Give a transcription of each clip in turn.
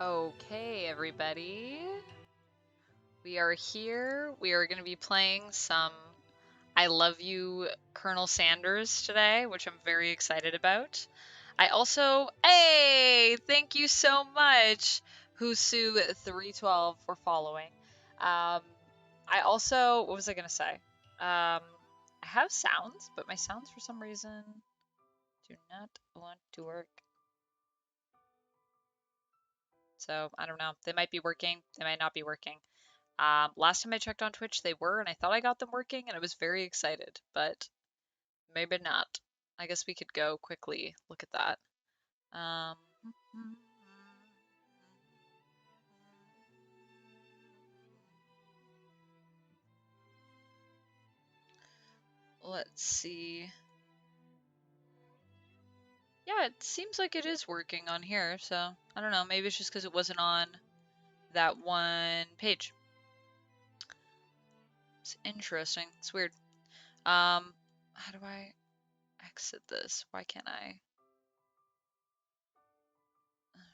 Okay, everybody. We are here. We are going to be playing some I Love You, Colonel Sanders today, which I'm very excited about. Hey, thank you so much, Husu312, for following. What was I going to say? I have sounds, but my sounds for some reason do not want to work. So, I don't know. They might be working, they might not be working. Last time I checked on Twitch, they were, and I thought I got them working, and I was very excited, but maybe not. I guess we could go quickly look at that. Let's see. Yeah, it seems like it is working on here, so I don't know. Maybe it's just because it wasn't on that one page. It's interesting. It's weird. How do I exit this? Why can't I?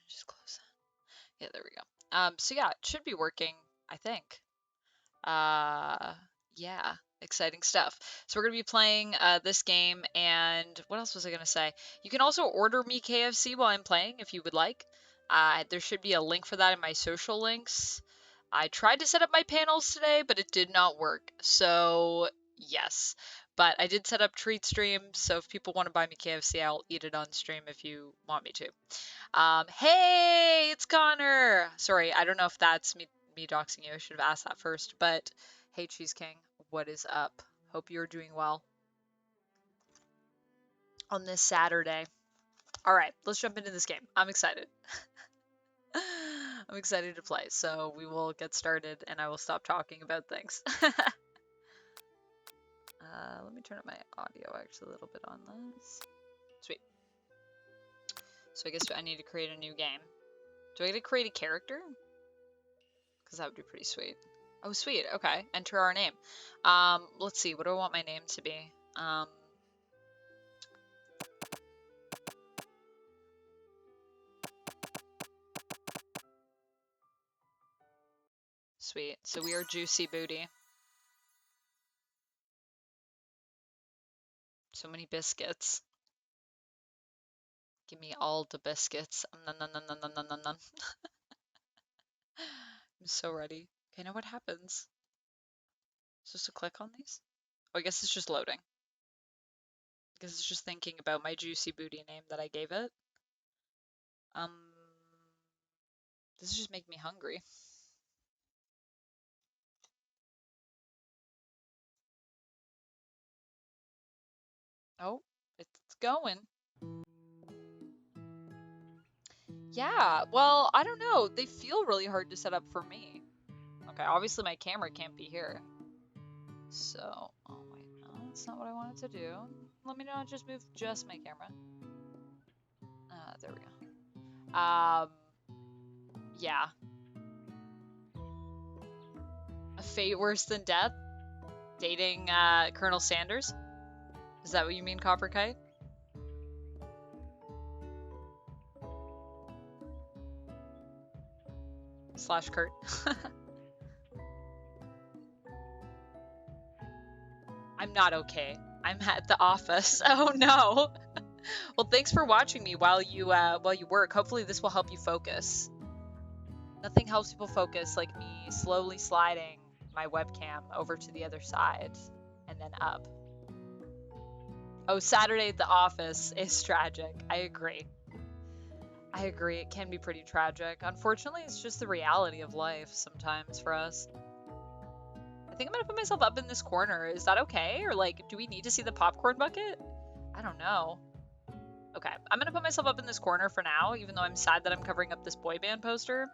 Just close that. Yeah, there we go. So yeah, it should be working, I think. Yeah, exciting stuff. So we're gonna be playing this game, and what else was I gonna say? You can also order me KFC while I'm playing if you would like. There should be a link for that in my social links. I tried to set up my panels today, but it did not work. So yes, but I did set up treat stream, so if people want to buy me KFC, I'll eat it on stream if you want me to. Hey, it's Connor. Sorry, I don't know if that's me doxing you. I should have asked that first. But hey, Cheese King, what is up? Hope you're doing well on this Saturday. All right, let's jump into this game. I'm excited. I'm excited to play. So we will get started, and I will stop talking about things. Let me turn up my audio actually a little bit on this. Sweet. So I guess I need to create a new game. Do I get to create a character? Because that would be pretty sweet. Oh, sweet. Okay. Enter our name. Let's see. What do I want my name to be? Sweet. So we are Juicy Booty. So many biscuits. Give me all the biscuits. I'm so ready. Okay, now what happens? Supposed to click on these? Oh, I guess it's just loading. I guess it's just thinking about my Juicy Booty name that I gave it. This is just making me hungry. Oh, it's going. Yeah, well, I don't know. They feel really hard to set up for me. Okay, obviously my camera can't be here. So, oh wait, no, that's not what I wanted to do. Let me not just move just my camera. There we go. Yeah. A fate worse than death? Dating, Colonel Sanders? Is that what you mean, Copper Kite? Slash Kurt. I'm not okay. I'm at the office. Oh no. Well, thanks for watching me while you work. Hopefully this will help you focus. Nothing helps people focus like me slowly sliding my webcam over to the other side and then up. Oh, Saturday at the office is tragic. I agree. I agree. It can be pretty tragic. Unfortunately, it's just the reality of life sometimes for us. I think I'm gonna put myself up in this corner. Is that okay? Or like, do we need to see the popcorn bucket? I don't know. Okay, I'm gonna put myself up in this corner for now, even though I'm sad that I'm covering up this boy band poster.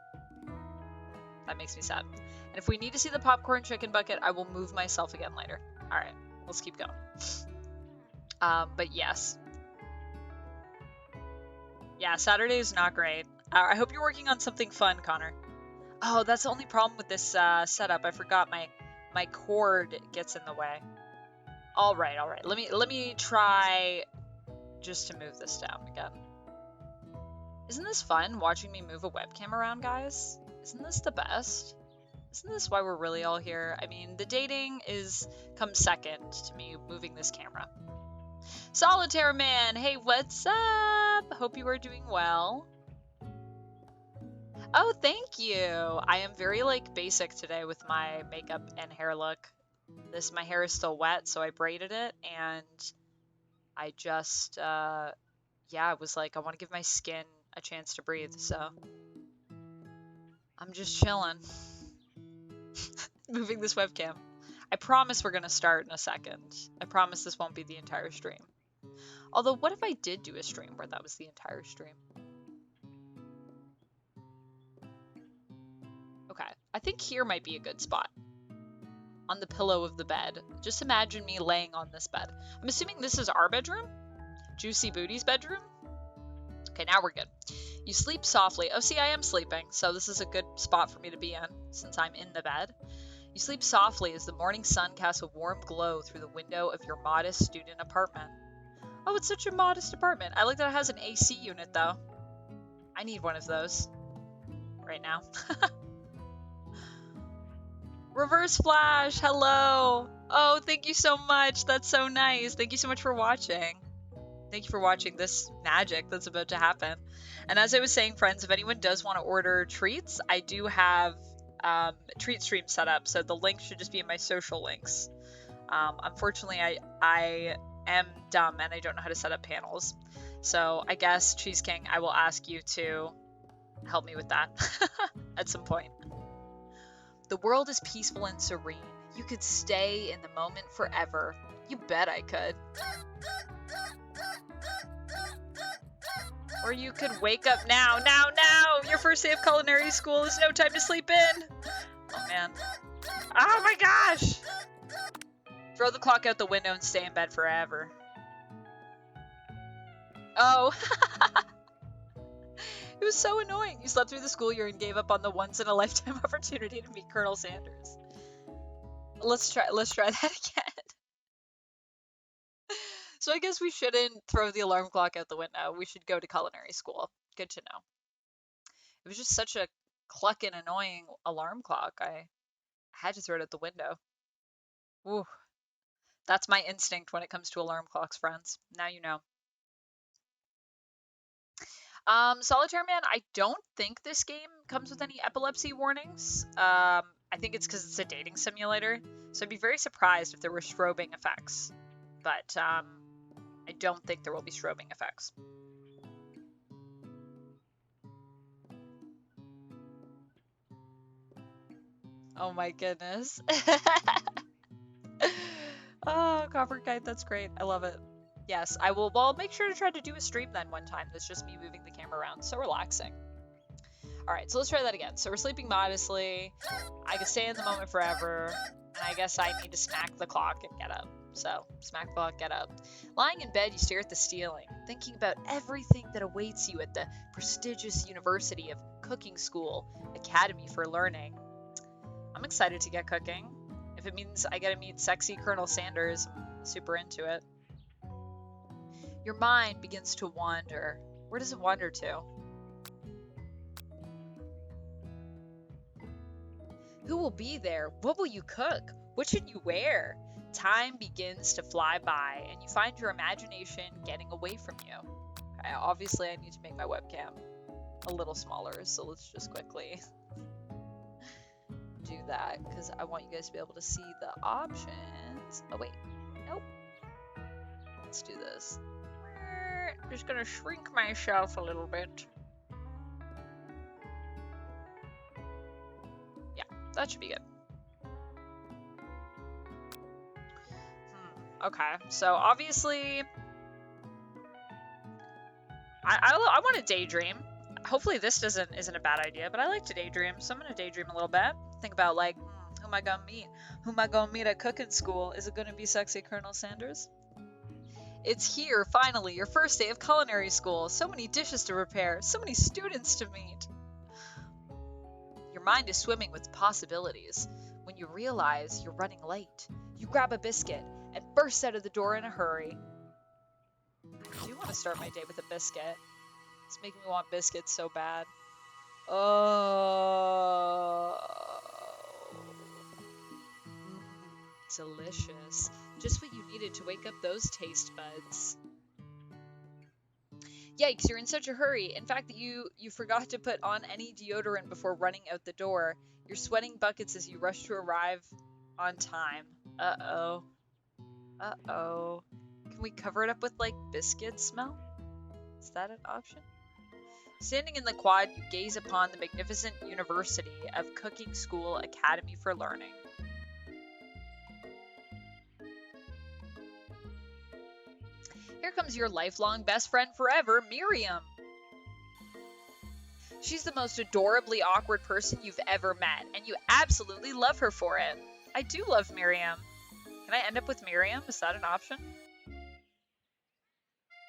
That makes me sad. And if we need to see the popcorn chicken bucket, I will move myself again later. All right, let's keep going. But yes. Yeah, Saturday is not great. I hope you're working on something fun, Connor. Oh, that's the only problem with this setup. I forgot my cord gets in the way. All right. Let me try just to move this down again. Isn't this fun, watching me move a webcam around, guys? Isn't this the best? Isn't this why we're really all here? I mean, the dating comes second to me moving this camera. Solitaire Man, hey, what's up? Hope you are doing well. Oh, thank you. I am very, like, basic today with my makeup and hair look. My hair is still wet, so I braided it, and I just, yeah, I was like, I want to give my skin a chance to breathe, so I'm just chilling. Moving this webcam. I promise we're gonna start in a second. I promise this won't be the entire stream. Although, what if I did do a stream where that was the entire stream? Okay, I think here might be a good spot. On the pillow of the bed. Just imagine me laying on this bed. I'm assuming this is our bedroom? Juicy Booty's bedroom? Okay, now we're good. You sleep softly. Oh, see, I am sleeping, so this is a good spot for me to be in, since I'm in the bed. You sleep softly as the morning sun casts a warm glow through the window of your modest student apartment. Oh, it's such a modest apartment. I like that it has an AC unit, though. I need one of those right now. Reverse Flash, hello. Oh, thank you so much. That's so nice. Thank you so much for watching. Thank you for watching this magic that's about to happen. And as I was saying, friends, if anyone does want to order treats, I do have treat stream set up, so the link should just be in my social links. Unfortunately, I am dumb and I don't know how to set up panels. So I guess, Cheese King, I will ask you to help me with that at some point. The world is peaceful and serene. You could stay in the moment forever. You bet I could. Or you could wake up now. Now! Your first day of culinary school is no time to sleep in. Oh, man. Oh, my gosh! Throw the clock out the window and stay in bed forever. Oh. It was so annoying. You slept through the school year and gave up on the once-in-a-lifetime opportunity to meet Colonel Sanders. Let's try that again. So I guess we shouldn't throw the alarm clock out the window. We should go to culinary school. Good to know. It was just such a clucking, annoying alarm clock. I had to throw it out the window. Ooh. That's my instinct when it comes to alarm clocks, friends. Now you know. Solitaire Man, I don't think this game comes with any epilepsy warnings. I think it's because it's a dating simulator. So I'd be very surprised if there were strobing effects. But I don't think there will be strobing effects. Oh my goodness. Oh, Copper Kite, that's great. I love it. Yes, I will. Well, I'll make sure to try to do a stream then one time that's just me moving the camera around. So relaxing. Alright, so let's try that again. So we're sleeping modestly. I can stay in the moment forever. And I guess I need to smack the clock and get up. So, smack the clock, get up. Lying in bed, you stare at the ceiling, thinking about everything that awaits you at the prestigious University of Cooking School Academy for Learning. I'm excited to get cooking. If it means I get to meet sexy Colonel Sanders, I'm super into it. Your mind begins to wander. Where does it wander to? Who will be there? What will you cook? What should you wear? Time begins to fly by, and you find your imagination getting away from you. Okay, obviously, I need to make my webcam a little smaller, so let's just quickly do that, because I want you guys to be able to see the options. Oh, wait. Nope. Let's do this. I'm just gonna shrink myself a little bit. Yeah, that should be good. Okay, so obviously, I want to daydream. Hopefully this isn't a bad idea, but I like to daydream, so I'm gonna daydream a little bit. Think about, like, who am I gonna meet? Who am I gonna meet at cooking school? Is it gonna be sexy Colonel Sanders? It's here, finally, your first day of culinary school. So many dishes to prepare, so many students to meet. Your mind is swimming with possibilities. When you realize you're running late, you grab a biscuit and burst out of the door in a hurry. I do want to start my day with a biscuit. It's making me want biscuits so bad. Oh, delicious. Just what you needed to wake up those taste buds. Yikes, you're in such a hurry. In fact, you forgot to put on any deodorant before running out the door. You're sweating buckets as you rush to arrive on time. Uh-oh. Uh-oh. Can we cover it up with, like, biscuit smell? Is that an option? Standing in the quad, you gaze upon the magnificent University of Cooking School Academy for Learning. Here comes your lifelong best friend forever, Miriam. She's the most adorably awkward person you've ever met, and you absolutely love her for it. I do love Miriam. Can I end up with Miriam? Is that an option?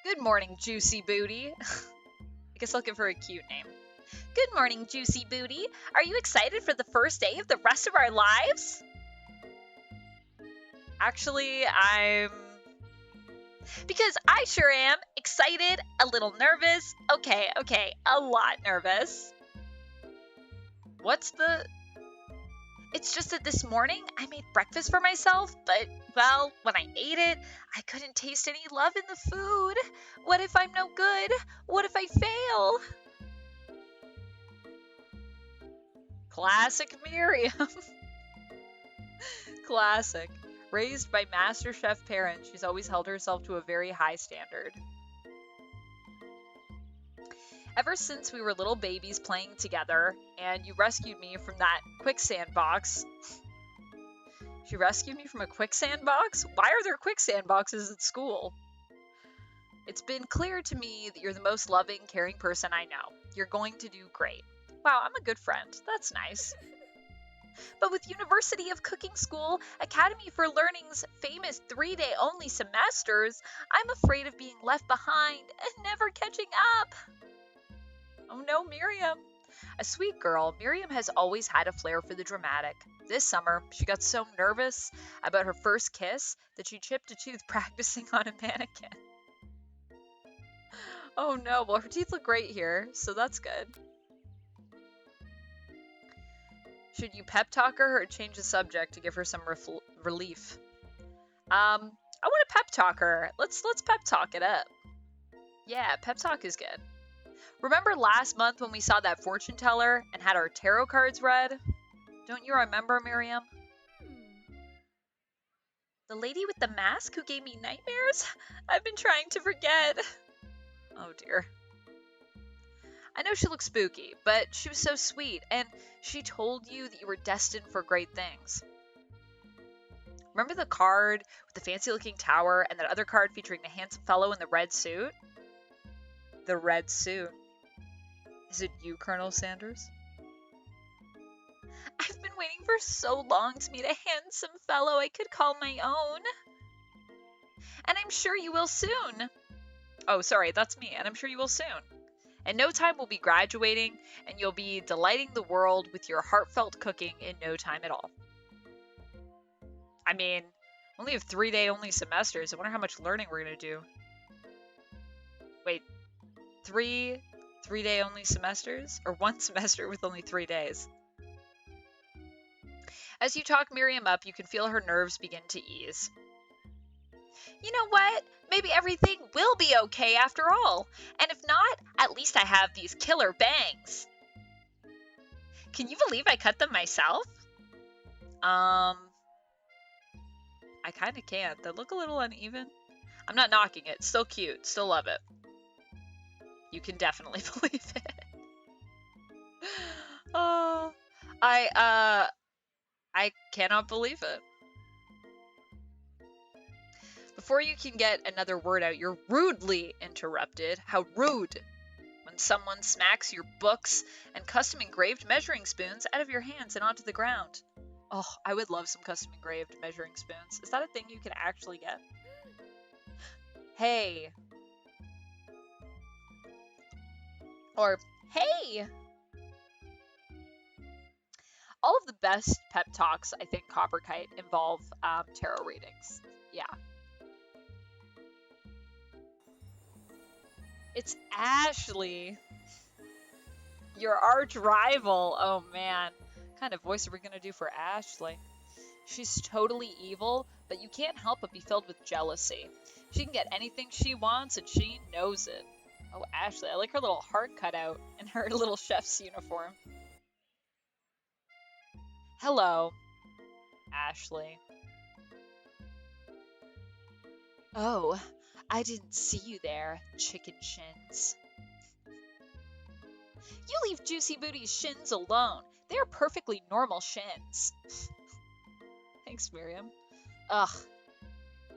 Good morning, Juicy Booty. I guess I'll give her a cute name. Good morning, Juicy Booty. Are you excited for the first day of the rest of our lives? Actually, because I sure am excited, a little nervous. Okay, a lot nervous. It's just that this morning I made breakfast for myself, but, well, when I ate it, I couldn't taste any love in the food. What if I'm no good? What if I fail? Classic Miriam. Classic. Raised by Master Chef parents, she's always held herself to a very high standard. Ever since we were little babies playing together, and you rescued me from that quicksand box. She rescued me from a quicksand box? Why are there quicksand boxes at school? It's been clear to me that you're the most loving, caring person I know. You're going to do great. Wow, I'm a good friend. That's nice. But with University of Cooking School Academy for Learning's famous 3-day only semesters, I'm afraid of being left behind and never catching up. Oh no, Miriam. A sweet girl, Miriam has always had a flair for the dramatic. This summer, she got so nervous about her first kiss that she chipped a tooth practicing on a mannequin. Oh no, well her teeth look great here, so that's good. Should you pep talk her or change the subject to give her some relief? I want to pep talk her. Let's pep talk it up. Yeah, pep talk is good. Remember last month when we saw that fortune teller and had our tarot cards read? Don't you remember, Miriam? The lady with the mask who gave me nightmares? I've been trying to forget. Oh dear. I know she looked spooky, but she was so sweet, and she told you that you were destined for great things. Remember the card with the fancy-looking tower and that other card featuring the handsome fellow in the red suit? The red suit. Is it you, Colonel Sanders? I've been waiting for so long to meet a handsome fellow I could call my own. And I'm sure you will soon. Oh, sorry, that's me, and I'm sure you will soon. In no time we'll be graduating, and you'll be delighting the world with your heartfelt cooking in no time at all. I mean, only have 3-day only semesters. I wonder how much learning we're going to do. Wait, 3-day only semesters? Or 1 semester with only 3 days? As you talk Miriam up, you can feel her nerves begin to ease. You know what? Maybe everything will be okay after all. And if not, at least I have these killer bangs. Can you believe I cut them myself? I kind of can't. They look a little uneven. I'm not knocking it. Still cute. Still love it. You can definitely believe it. Oh, I cannot believe it. Before you can get another word out, you're rudely interrupted. How rude! When someone smacks your books and custom engraved measuring spoons out of your hands and onto the ground. Oh, I would love some custom engraved measuring spoons. Is that a thing you can actually get? Hey. Or, hey! All of the best pep talks, I think, Copperkite, involve tarot readings. Yeah. It's Ashley. Your arch rival. Oh man. What kind of voice are we gonna do for Ashley? She's totally evil, but you can't help but be filled with jealousy. She can get anything she wants, and she knows it. Oh, Ashley. I like her little heart cutout in her little chef's uniform. Hello, Ashley. Oh, I didn't see you there, chicken shins. You leave Juicy Booty's shins alone. They are perfectly normal shins. Thanks, Miriam. Ugh,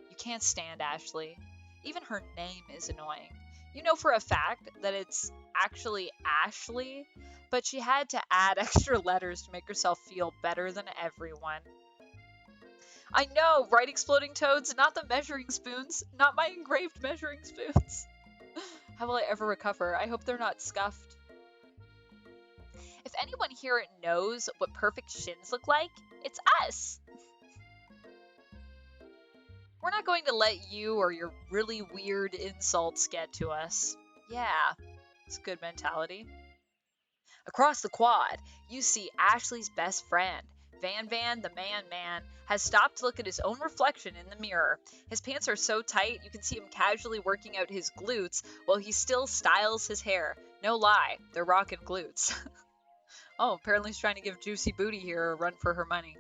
you can't stand Ashley. Even her name is annoying. You know for a fact that it's actually Ashley, but she had to add extra letters to make herself feel better than everyone. I know, right, Exploding Toads? Not the measuring spoons. Not my engraved measuring spoons. How will I ever recover? I hope they're not scuffed. If anyone here knows what perfect shins look like, it's us. We're not going to let you or your really weird insults get to us. Yeah, it's a good mentality. Across the quad, you see Ashley's best friend. Van Van, the man, has stopped to look at his own reflection in the mirror. His pants are so tight, you can see him casually working out his glutes while he still styles his hair. No lie, they're rockin' glutes. Oh, apparently he's trying to give Juicy Booty here a run for her money.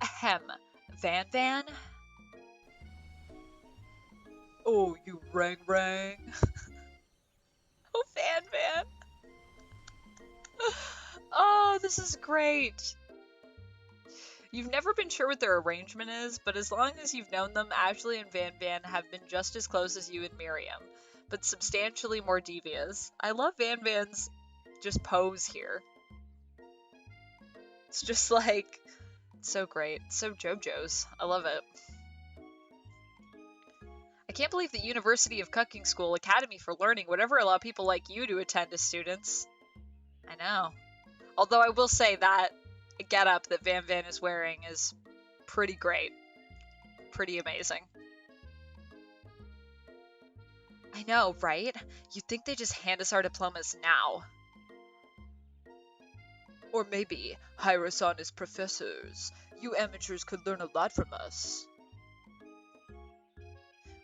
Ahem. Van Van? Oh, you rang. Oh, Van Van. Oh, this is great. You've never been sure what their arrangement is, but as long as you've known them, Ashley and Van Van have been just as close as you and Miriam, but substantially more devious. I love Van Van's just pose here. It's just like, so great. So JoJo's. I love it. I can't believe the University of Cooking School Academy for Learning would ever allow people like you to attend as students. I know. Although I will say that getup that Van Van is wearing is pretty great. Pretty amazing. I know, right? You'd think they just hand us our diplomas now. Or maybe hire us on as professors. You amateurs could learn a lot from us.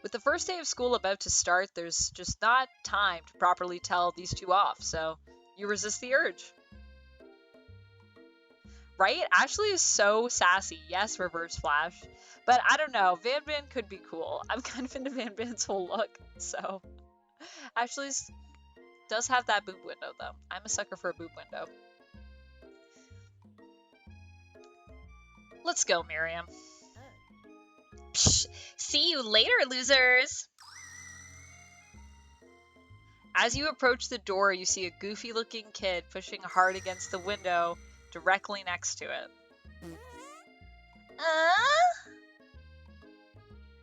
With the first day of school about to start, there's just not time to properly tell these two off, so you resist the urge. Right? Ashley is so sassy. Yes, Reverse Flash. But I don't know. Van Van could be cool. I'm kind of into Van Van's whole look, so. Ashley's does have that boob window, though. I'm a sucker for a boob window. Let's go, Miriam. Psh, see you later, losers! As you approach the door, you see a goofy-looking kid pushing hard against the window directly next to it.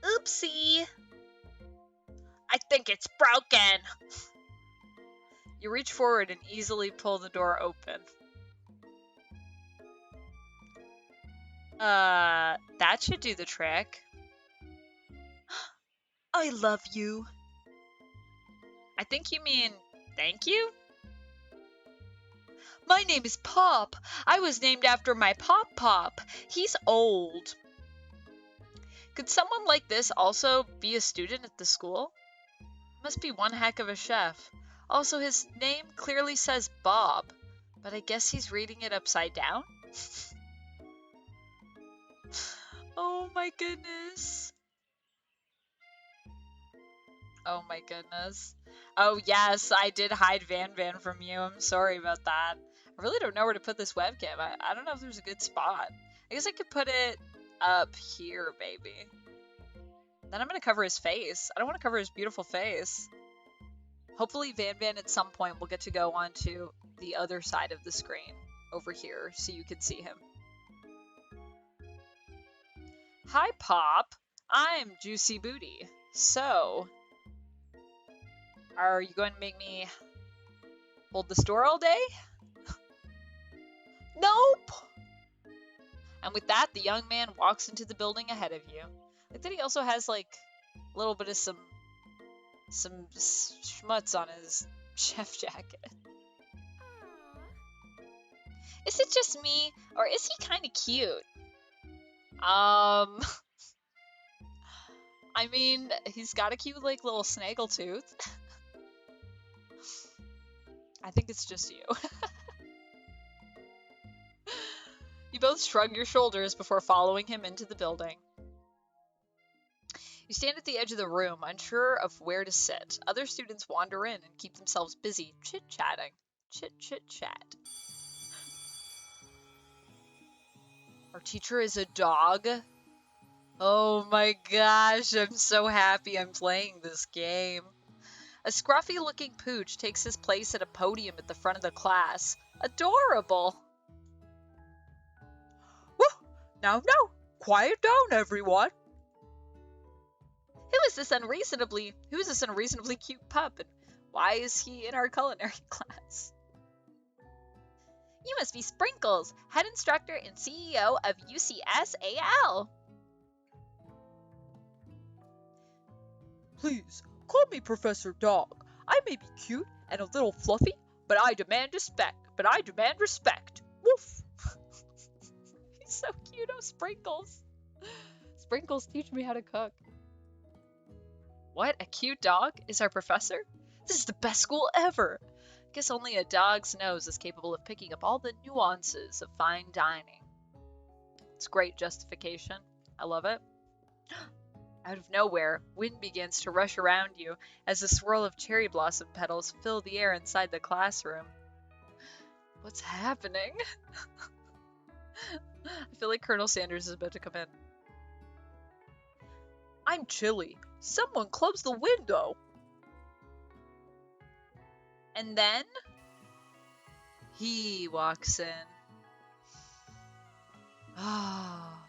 Oopsie. I think it's broken. You reach forward and easily pull the door open. That should do the trick. I love you. I think you mean thank you? My name is Pop. I was named after my Pop. He's old. Could someone like this also be a student at the school? Must be one heck of a chef. Also, his name clearly says Bob, but I guess he's reading it upside down? Oh my goodness. Oh my goodness. Oh yes, I did hide Van Van from you. I'm sorry about that. I really don't know where to put this webcam. I don't know if there's a good spot. I guess I could put it up here, maybe. Then I'm going to cover his face. I don't want to cover his beautiful face. Hopefully Van Van at some point will get to go onto the other side of the screen over here so you can see him. Hi, Pop. I'm Juicy Booty. So, are you going to make me hold this door all day? Nope! And with that, the young man walks into the building ahead of you. I think that he also has, like, a little bit of some some schmutz on his chef jacket. Is it just me, or is he kind of cute? I mean, he's got a cute, like, little snaggletooth. I think it's just you. You both shrug your shoulders before following him into the building. You stand at the edge of the room, unsure of where to sit. Other students wander in and keep themselves busy chit-chatting. Chit-chit-chat. Our teacher is a dog. Oh my gosh, I'm so happy I'm playing this game. A scruffy-looking pooch takes his place at a podium at the front of the class. Adorable! Woo! Now, quiet down, everyone. Who is this unreasonably cute pup, and why is he in our culinary class? You must be Sprinkles, head instructor and CEO of UCSAL. Please, call me Professor Dog. I may be cute and a little fluffy, but I demand respect. Woof. He's so cute, oh Sprinkles. Sprinkles, teach me how to cook. What, a cute dog is our professor? This is the best school ever. Guess only a dog's nose is capable of picking up all the nuances of fine dining. It's great justification. I love it. Out of nowhere, wind begins to rush around you as a swirl of cherry blossom petals fill the air inside the classroom. What's happening? I feel like Colonel Sanders is about to come in. I'm chilly. Someone close the window. And then he walks in. Ah,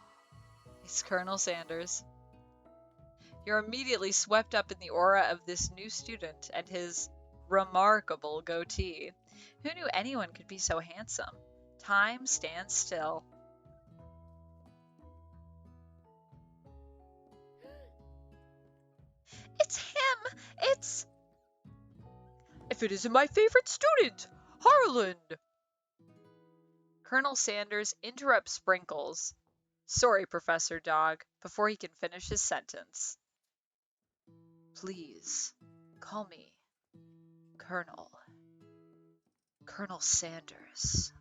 it's Colonel Sanders. You're immediately swept up in the aura of this new student and his remarkable goatee. Who knew anyone could be so handsome? Time stands still. It's him! It's... If it isn't my favorite student, Harland! Colonel Sanders interrupts Sprinkles. Sorry, Professor Dog, before he can finish his sentence. Please, call me Colonel. Colonel Sanders.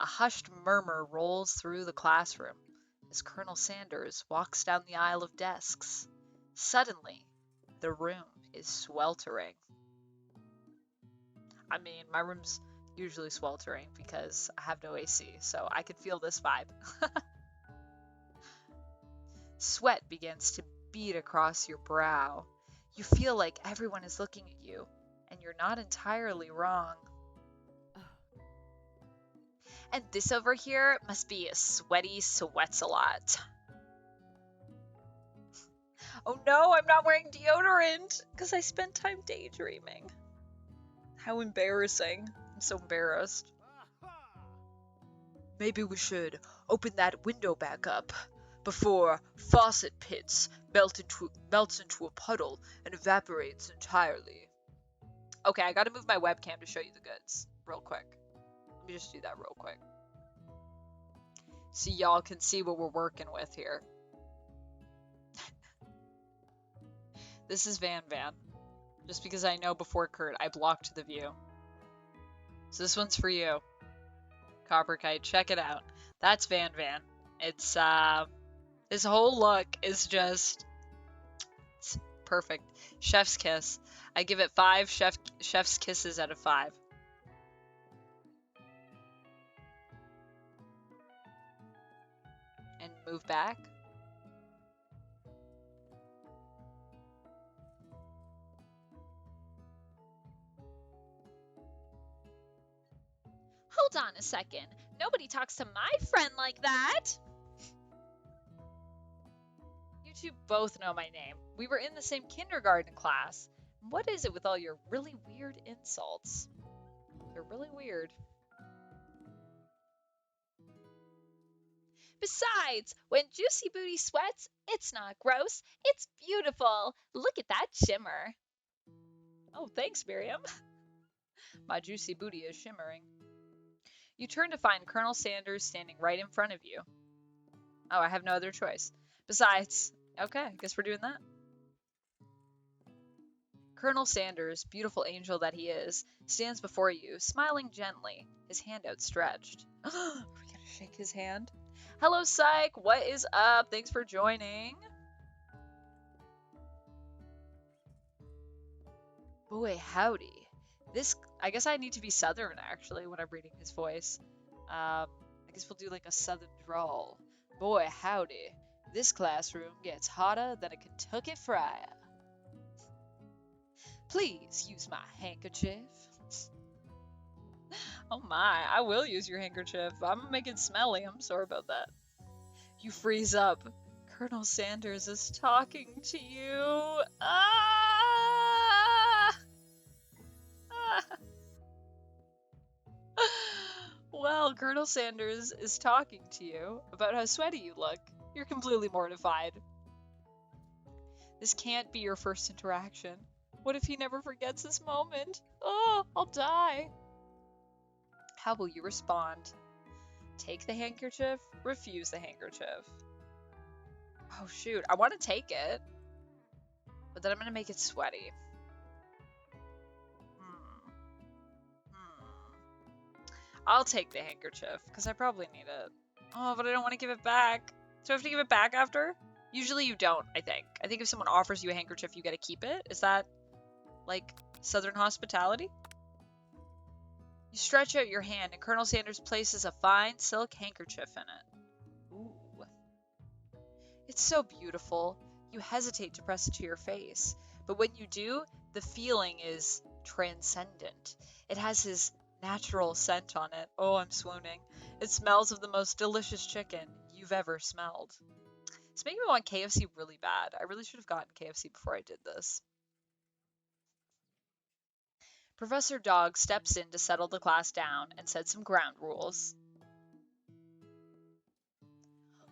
A hushed murmur rolls through the classroom as Colonel Sanders walks down the aisle of desks. Suddenly, the room is sweltering. I mean, my room's usually sweltering because I have no AC, so I could feel this vibe. Sweat begins to beat across your brow. You feel like everyone is looking at you, and you're not entirely wrong. And this over here must be a sweaty sweats-a-lot. Oh no, I'm not wearing deodorant because I spent time daydreaming. How embarrassing. I'm so embarrassed. Maybe we should open that window back up before faucet pits melts into a puddle and evaporates entirely. Okay, I gotta move my webcam to show you the goods real quick. Let me just do that real quick. So y'all can see what we're working with here. This is Van Van. Just because I know before Kurt, I blocked the view. So this one's for you. Copper Kite, check it out. That's Van Van. It's, his whole look is just... It's perfect. Chef's kiss. I give it 5 chef's kisses out of 5. And move back. Hold on a second. Nobody talks to my friend like that. You two both know my name. We were in the same kindergarten class. What is it with all your really weird insults? They're really weird. Besides, when Juicy Booty sweats, it's not gross, it's beautiful. Look at that shimmer. Oh, thanks, Miriam. My juicy booty is shimmering. You turn to find Colonel Sanders standing right in front of you. Oh, I have no other choice. Besides, okay, I guess we're doing that. Colonel Sanders, beautiful angel that he is, stands before you, smiling gently, his hand outstretched. Are we gonna shake his hand? Hello, Psych! What is up? Thanks for joining. Boy, howdy. I guess I need to be Southern, actually, when I'm reading his voice. I guess we'll do like a Southern drawl. Boy, howdy. This classroom gets hotter than a Kentucky fryer. Please use my handkerchief. Oh my, I will use your handkerchief. I'm gonna make it smelly. I'm sorry about that. You freeze up. Colonel Sanders is talking to you. Ah! Ah! Well, Colonel Sanders is talking to you about how sweaty you look. You're completely mortified. This can't be your first interaction. What if he never forgets this moment? Oh, I'll die. How will you respond? Take the handkerchief? Refuse the handkerchief? Oh shoot, I want to take it, but then I'm going to make it sweaty. I'll take the handkerchief, because I probably need it. Oh, but I don't want to give it back. Do I have to give it back after? Usually you don't, I think. I think if someone offers you a handkerchief, you gotta keep it. Is that, like, Southern hospitality? You stretch out your hand, and Colonel Sanders places a fine silk handkerchief in it. Ooh. It's so beautiful. You hesitate to press it to your face. But when you do, the feeling is transcendent. It has his natural scent on it. Oh, I'm swooning. It smells of the most delicious chicken you've ever smelled. It's making me want KFC really bad. I really should have gotten KFC before I did this. Professor Dog steps in to settle the class down and set some ground rules.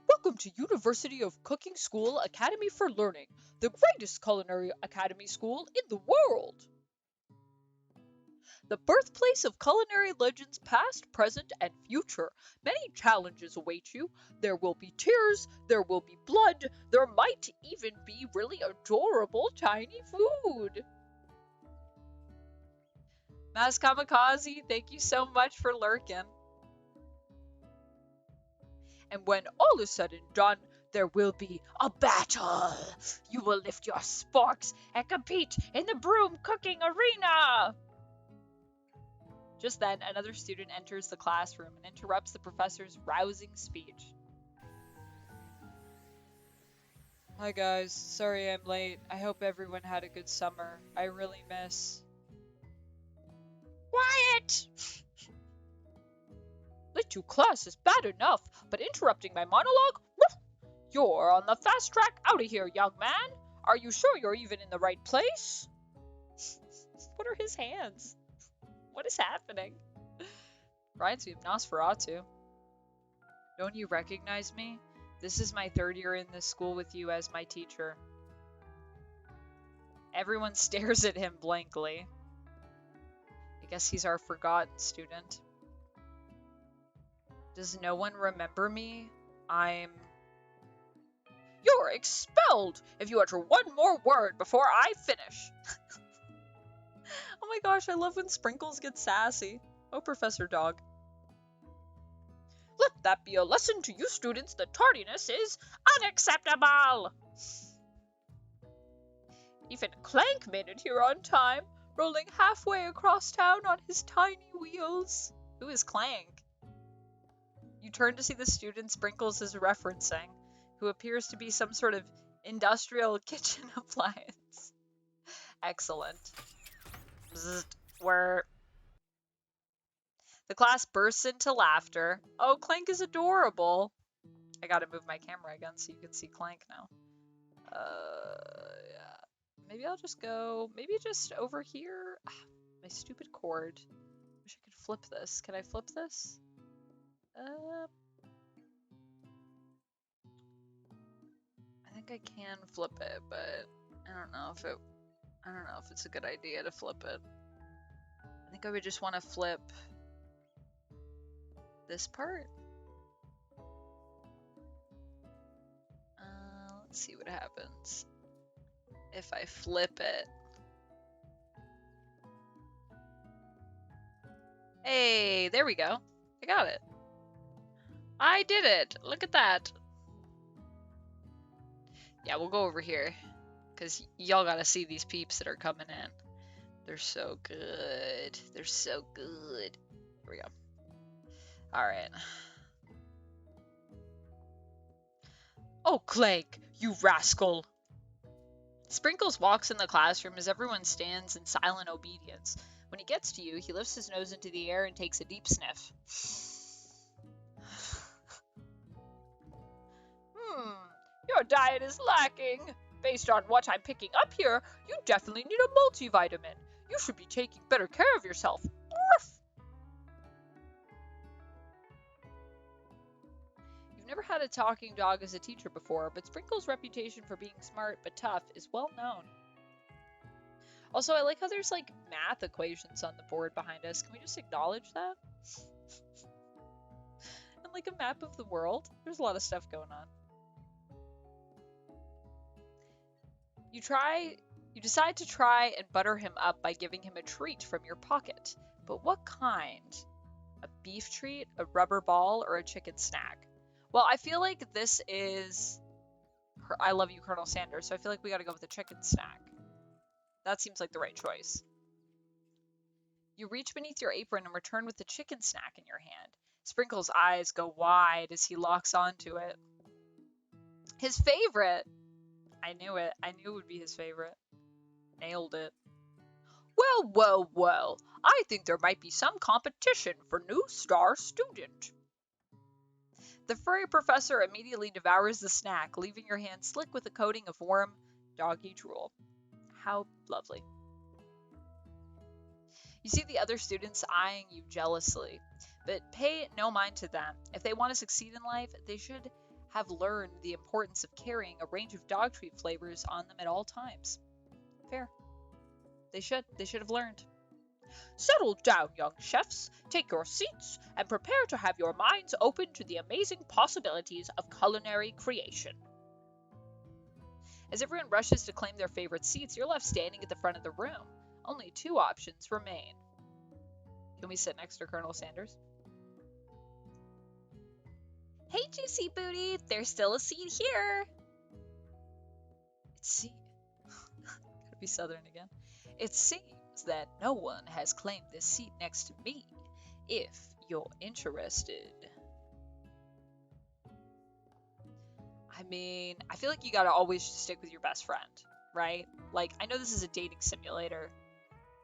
Welcome to University of Cooking School Academy for Learning, the greatest culinary academy school in the world. The birthplace of culinary legends past, present, and future. Many challenges await you. There will be tears, there will be blood, there might even be really adorable tiny food. Mas Kamikaze, thank you so much for lurking. And when all is said and done, there will be a battle. You will lift your sporks and compete in the broom cooking arena. Just then, another student enters the classroom and interrupts the professor's rousing speech. Hi guys, sorry I'm late. I hope everyone had a good summer. I really miss... Quiet! Late to class is bad enough, but interrupting my monologue? You're on the fast track out of here, young man. Are you sure you're even in the right place? What are his hands? What is happening? Reminds me of Nosferatu. Don't you recognize me? This is my third year in this school with you as my teacher. Everyone stares at him blankly. I guess he's our forgotten student. Does no one remember me? You're expelled if you utter one more word before I finish. Oh my gosh, I love when Sprinkles gets sassy. Oh, Professor Dog. Let that be a lesson to you students that tardiness is unacceptable. Even Clank made it here on time, rolling halfway across town on his tiny wheels. Who is Clank? You turn to see the student Sprinkles is referencing, who appears to be some sort of industrial kitchen appliance. Excellent. Bzzzt, the class bursts into laughter. Oh, Clank is adorable. I gotta move my camera again so you can see Clank now. Yeah. Maybe I'll just go, maybe just over here. My stupid cord. Wish I could flip this. Can I flip this? think I can flip it, but I don't know if it's a good idea to flip it. I think I would just want to flip this part. Let's see what happens if I flip it. Hey, there we go. I got it. I did it. Look at that. Yeah, we'll go over here because y'all gotta see these peeps that are coming in. They're so good. They're so good. Here we go. All right. Oh, Clegg, you rascal. Sprinkles walks in the classroom as everyone stands in silent obedience. When he gets to you, he lifts his nose into the air and takes a deep sniff. Your diet is lacking. Based on what I'm picking up here, you definitely need a multivitamin. You should be taking better care of yourself. You've never had a talking dog as a teacher before, but Sprinkle's reputation for being smart but tough is well known. Also, I like how there's like math equations on the board behind us. Can we just acknowledge that? And like a map of the world. There's a lot of stuff going on. You decide to try and butter him up by giving him a treat from your pocket. But what kind? A beef treat, a rubber ball, or a chicken snack? Well, I feel like this is I Love You, Colonel Sanders, so I feel like we gotta go with a chicken snack. That seems like the right choice. You reach beneath your apron and return with the chicken snack in your hand. Sprinkle's eyes go wide as he locks onto it. His favorite! I knew it. I knew it would be his favorite. Nailed it. Well, well, well. I think there might be some competition for new star student. The furry professor immediately devours the snack, leaving your hand slick with a coating of warm, doggy drool. How lovely. You see the other students eyeing you jealously, but pay no mind to them. If they want to succeed in life, they should have learned the importance of carrying a range of dog treat flavors on them at all times. Fair. They should have learned. Settle down, young chefs, take your seats, and prepare to have your minds open to the amazing possibilities of culinary creation. As everyone rushes to claim their favorite seats, you're left standing at the front of the room. Only 2 options remain. Can we sit next to Colonel Sanders? Hey, Juicy Booty, there's still a seat here. Gotta be Southern again. It seems that no one has claimed this seat next to me, if you're interested. I mean, I feel like you gotta always stick with your best friend, right? Like, I know this is a dating simulator,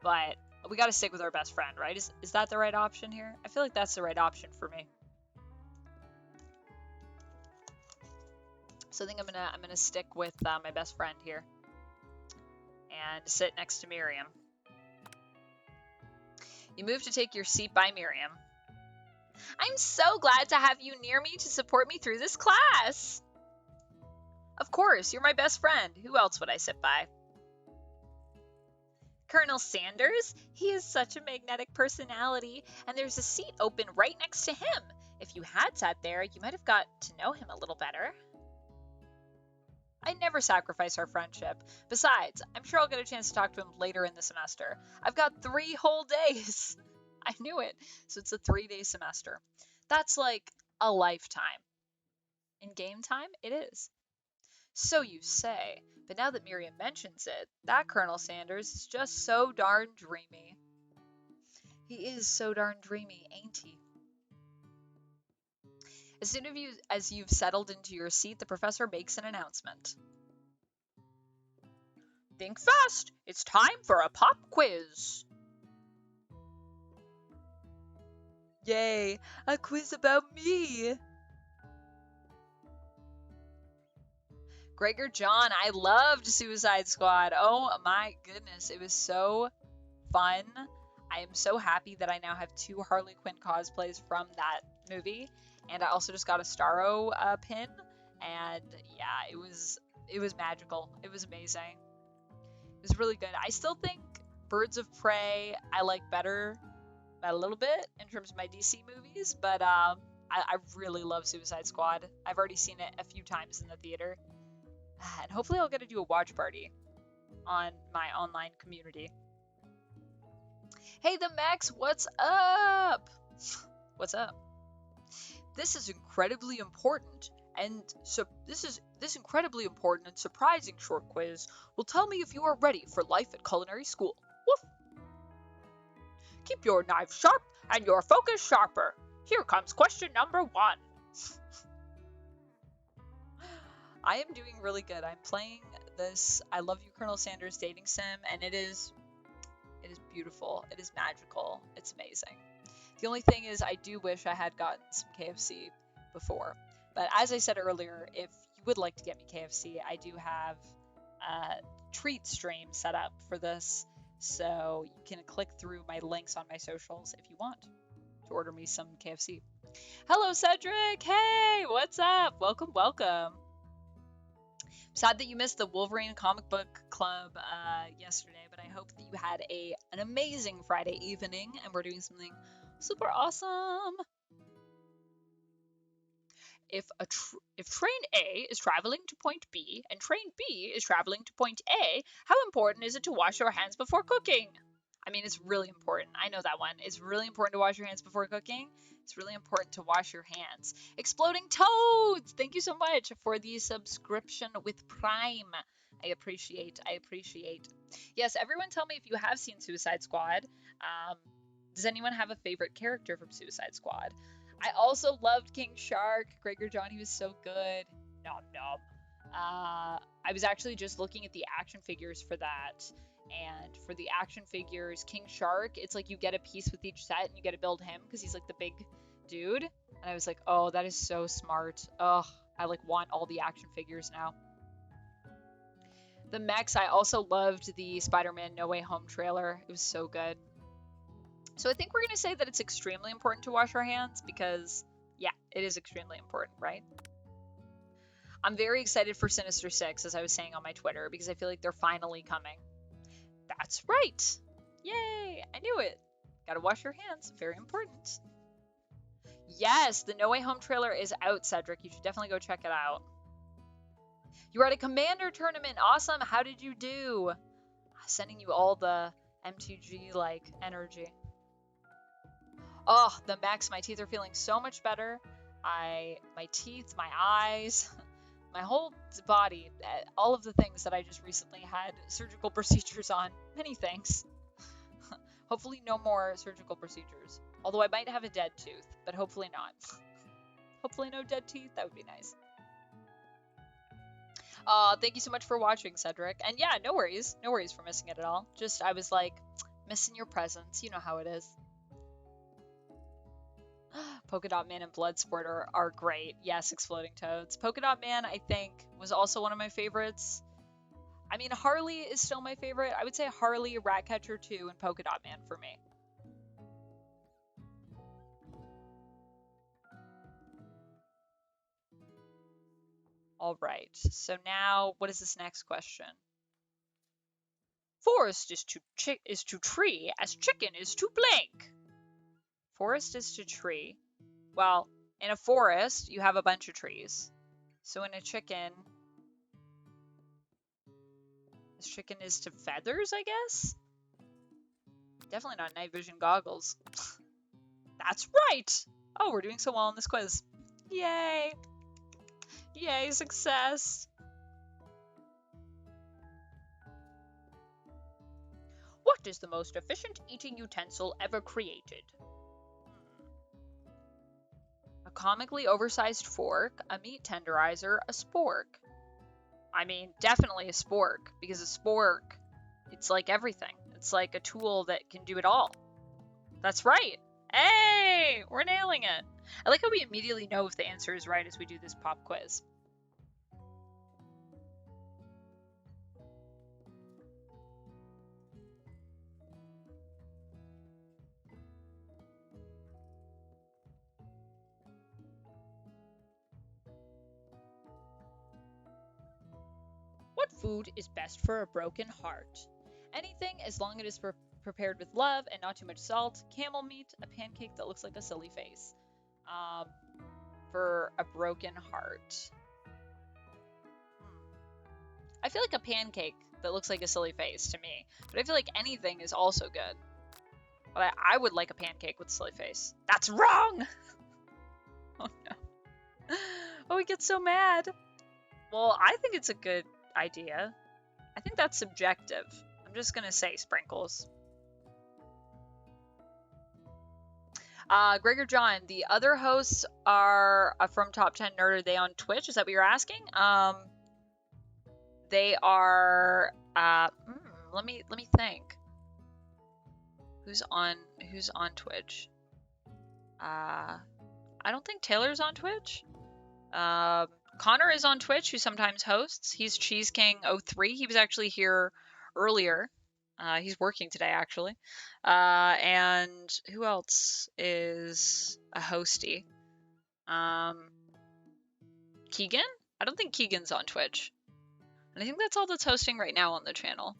but we gotta stick with our best friend, right? Is that the right option here? I feel like that's the right option for me. So I think I'm gonna stick with my best friend here and sit next to Miriam. You move to take your seat by Miriam. I'm so glad to have you near me to support me through this class. Of course, you're my best friend. Who else would I sit by? Colonel Sanders? He is such a magnetic personality, and there's a seat open right next to him. If you had sat there, you might have got to know him a little better. I never sacrifice our friendship. Besides, I'm sure I'll get a chance to talk to him later in the semester. I've got 3 whole days. I knew it. So it's a 3-day semester. That's like a lifetime. In game time, it is. So you say. But now that Miriam mentions it, that Colonel Sanders is just so darn dreamy. He is so darn dreamy, ain't he? As soon as you've settled into your seat, the professor makes an announcement. Think fast! It's time for a pop quiz! Yay! A quiz about me! Gregor John, I loved Suicide Squad. Oh my goodness, it was so fun. I am so happy that I now have 2 Harley Quinn cosplays from that movie. And I also just got a Starro pin, and yeah, it was it was magical. It was amazing. It was really good. I still think Birds of Prey I like better by a little bit in terms of my DC movies, but I really love Suicide Squad. I've already seen it a few times in the theater, and hopefully I'll get to do a watch party on my online community. Hey, the Max, what's up? What's up? This is incredibly important, and this incredibly important and surprising short quiz will tell me if you are ready for life at culinary school. Woof! Keep your knife sharp and your focus sharper. Here comes question number 1. I am doing really good. I'm playing this I Love You, Colonel Sanders dating sim, and it is beautiful. It is magical. It's amazing. The only thing is I do wish I had gotten some KFC before. But as I said earlier, if you would like to get me KFC, I do have a treat stream set up for this. So you can click through my links on my socials if you want to order me some KFC. Hello, Cedric. Hey, what's up? Welcome, welcome. Sad that you missed the Wolverine comic book club yesterday, but I hope that you had an amazing Friday evening and we're doing something super awesome. If train A is traveling to point B and train B is traveling to point A, how important is it to wash your hands before cooking? I mean, it's really important. I know that one. It's really important to wash your hands before cooking. It's really important to wash your hands. Exploding Toads! Thank you so much for the subscription with Prime. I appreciate. Yes, everyone tell me if you have seen Suicide Squad. Does anyone have a favorite character from Suicide Squad? I also loved King Shark. Gregor John, he was so good. Nom nom. I was actually just looking at the action figures for that. And for the action figures, King Shark, it's like you get a piece with each set and you get to build him because he's like the big dude. And I was like, oh, that is so smart. Ugh, I like want all the action figures now. The mechs, I also loved the Spider-Man No Way Home trailer. It was so good. So I think we're going to say that it's extremely important to wash our hands because, yeah, it is extremely important, right? I'm very excited for Sinister 6, as I was saying on my Twitter, because I feel like they're finally coming. That's right. Yay, I knew it. Gotta wash your hands. Very important. Yes, the No Way Home trailer is out, Cedric. You should definitely go check it out. You were at a Commander tournament. Awesome. How did you do? Sending you all the MTG-like energy. Oh, the Max, my teeth are feeling so much better. My teeth, my eyes, my whole body, all of the things that I just recently had surgical procedures on. Many thanks. Hopefully no more surgical procedures. Although I might have a dead tooth, but hopefully not. Hopefully no dead teeth. That would be nice. Thank you so much for watching, Cedric. And yeah, no worries. No worries for missing it at all. Just, I was like, missing your presence. You know how it is. Polka Dot Man and Bloodsport are great. Yes, Exploding Toads. Polka Dot Man, I think, was also one of my favorites. I mean, Harley is still my favorite. I would say Harley, Ratcatcher 2, and Polka Dot Man for me. All right. So now, what is this next question? Forest is to tree as chicken is to blank. Forest is to tree. Well, in a forest, you have a bunch of trees. So in a chicken, this chicken is to feathers, I guess? Definitely not night vision goggles. That's right! Oh, we're doing so well on this quiz. Yay! Yay, success! What is the most efficient eating utensil ever created? A comically oversized fork, a meat tenderizer, a spork. I mean, definitely a spork, because a spork, it's like everything. It's like a tool that can do it all. That's right. Hey, we're nailing it. I like how we immediately know if the answer is right as we do this pop quiz. Food is best for a broken heart. Anything as long as it is prepared with love and not too much salt. Camel meat, a pancake that looks like a silly face. For a broken heart. I feel like a pancake that looks like a silly face to me, but I feel like anything is also good. But I would like a pancake with a silly face. That's wrong! Oh no. Oh, he gets so mad. Well, I think it's a good idea. I think that's subjective. I'm just gonna say sprinkles. Gregor John, the other hosts are from Top 10 Nerd. Are they on Twitch? Is that what you're asking? They are. Let me think. Who's on Twitch? I don't think Taylor's on Twitch. Connor is on Twitch, who sometimes hosts. He's Cheese King 03. He was actually here earlier. He's working today, actually. And who else is a hosty? Keegan? I don't think Keegan's on Twitch. And I think that's all that's hosting right now on the channel.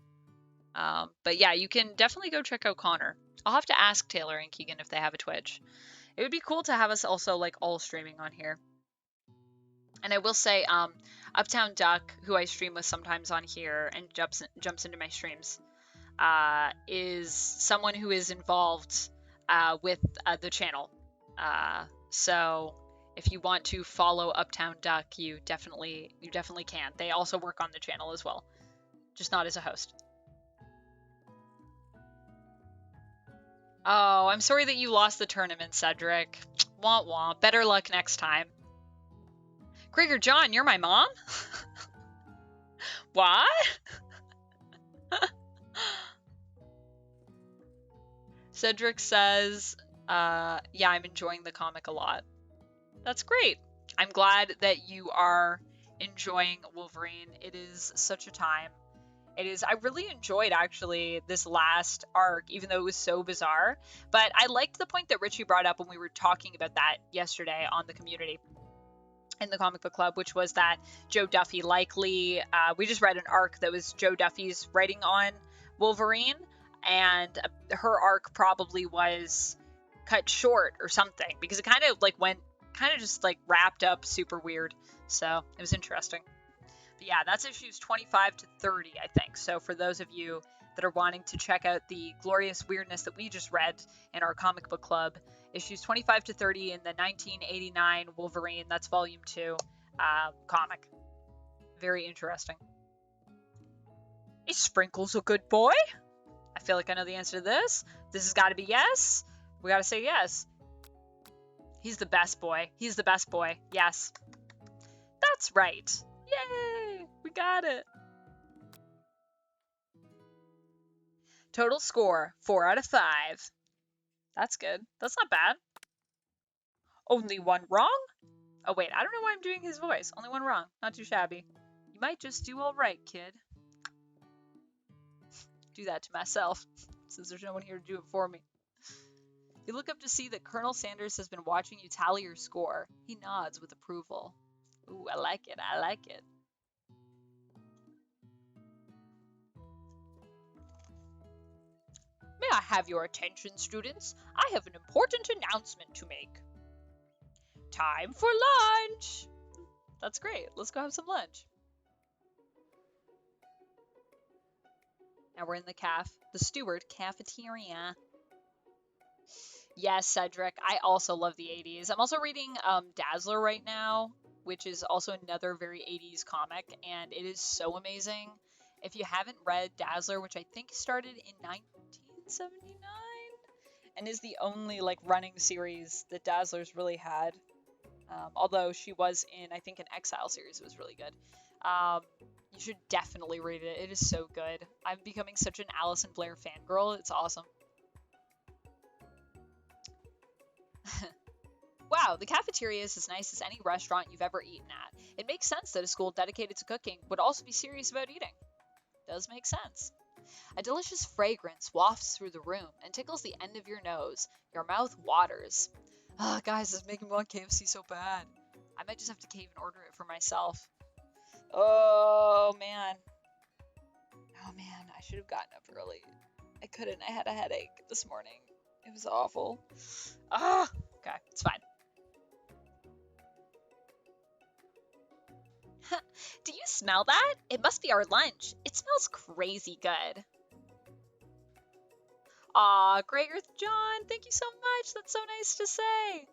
But yeah, you can definitely go check out Connor. I'll have to ask Taylor and Keegan if they have a Twitch. It would be cool to have us also like all streaming on here. And I will say, Uptown Duck, who I stream with sometimes on here and jumps into my streams, is someone who is involved with the channel. So if you want to follow Uptown Duck, you definitely can. They also work on the channel as well, just not as a host. Oh, I'm sorry that you lost the tournament, Cedric. Wah wah. Better luck next time. Gregor John, you're my mom? What? Cedric says, yeah, I'm enjoying the comic a lot. That's great. I'm glad that you are enjoying Wolverine. It is such a time. I really enjoyed, actually, this last arc, even though it was so bizarre. But I liked the point that Richie brought up when we were talking about that yesterday on the community in the comic book club, which was that Joe Duffy likely, we just read an arc that was Joe Duffy's writing on Wolverine, and her arc probably was cut short or something, because it kind of like just wrapped up super weird. So it was interesting. But yeah, that's issues 25 to 30, I think. So for those of you that are wanting to check out the glorious weirdness that we just read in our comic book club, issues 25 to 30 in the 1989 Wolverine, that's volume 2 comic. Very interesting. Is Sprinkles a good boy? I feel like I know the answer to this. This has got to be yes. We got to say yes. He's the best boy. He's the best boy. Yes. That's right. Yay! We got it. Total score, 4 out of 5. That's good. That's not bad. Only one wrong? Oh, wait. I don't know why I'm doing his voice. Only one wrong. Not too shabby. You might just do all right, kid. Do that to myself, since there's no one here to do it for me. You look up to see that Colonel Sanders has been watching you tally your score. He nods with approval. Ooh, I like it. I like it. May I have your attention, students? I have an important announcement to make. Time for lunch! That's great. Let's go have some lunch. Now we're in the Stewart cafeteria. Yes, Cedric. I also love the 80s. I'm also reading Dazzler right now, which is also another very 80s comic, and it is so amazing. If you haven't read Dazzler, which I think started in 1979, and is the only running series that Dazzler's really had, although she was in, I think, an Exile series. It was really good. You should definitely read it. It is so good. I'm becoming such an Alison Blair fangirl. It's awesome. Wow, the cafeteria is as nice as any restaurant you've ever eaten at. It makes sense that a school dedicated to cooking would also be serious about eating. Does make sense. A delicious fragrance wafts through the room and tickles the end of your nose. Your mouth waters. Ah, guys, this is making me want KFC so bad. I might just have to cave and order it for myself. Oh, man. I should have gotten up early. I couldn't. I had a headache this morning. It was awful. Ah! Okay, it's fine. Do you smell that? It must be our lunch. It smells crazy good. Aw, Grey Earth John, thank you so much. That's so nice to say.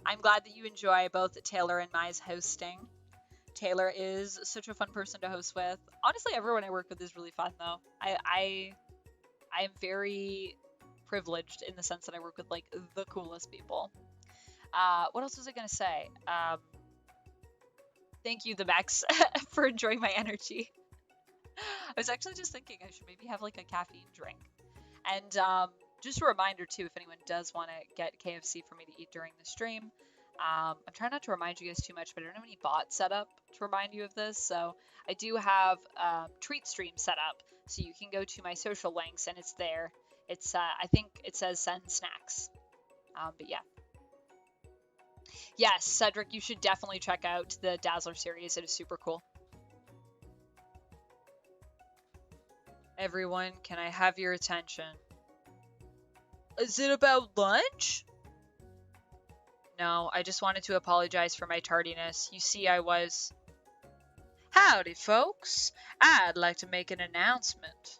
I'm glad that you enjoy both Taylor and Mai's hosting. Taylor is such a fun person to host with. Honestly, everyone I work with is really fun, though. I am very privileged in the sense that I work with, like, the coolest people. What else was I going to say? Thank you, the Max, for enjoying my energy. I was actually just thinking I should maybe have, like, a caffeine drink. And just a reminder, too, if anyone does want to get KFC for me to eat during the stream, I'm trying not to remind you guys too much, but I don't have any bots set up to remind you of this. So I do have Treat Stream set up, so you can go to my social links, and it's there. It's I think it says send snacks. But yeah. Yes, Cedric, you should definitely check out the Dazzler series. It is super cool. Everyone, can I have your attention? Is it about lunch? No, I just wanted to apologize for my tardiness. You see, I was... Howdy, folks. I'd like to make an announcement.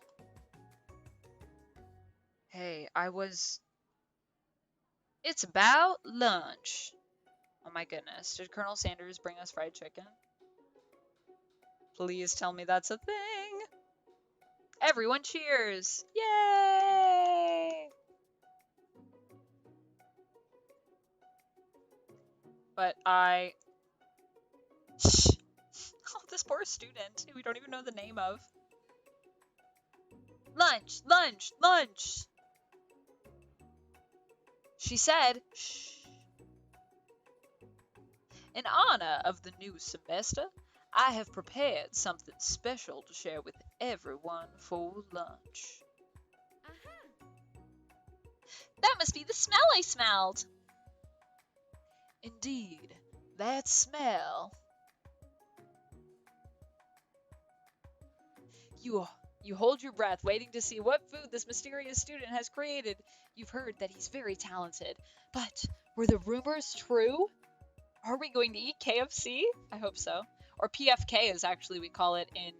Hey, It's about lunch. Oh my goodness. Did Colonel Sanders bring us fried chicken? Please tell me that's a thing. Everyone cheers. Yay! But oh, this poor student who we don't even know the name of. Lunch, lunch, lunch. She said, shh. In honor of the new semester, I have prepared something special to share with everyone for lunch. That must be the smell I smelled. Indeed, that smell. You hold your breath, waiting to see what food this mysterious student has created. You've heard that he's very talented, but were the rumors true? Are we going to eat KFC? I hope so. Or PFK is actually, we call it in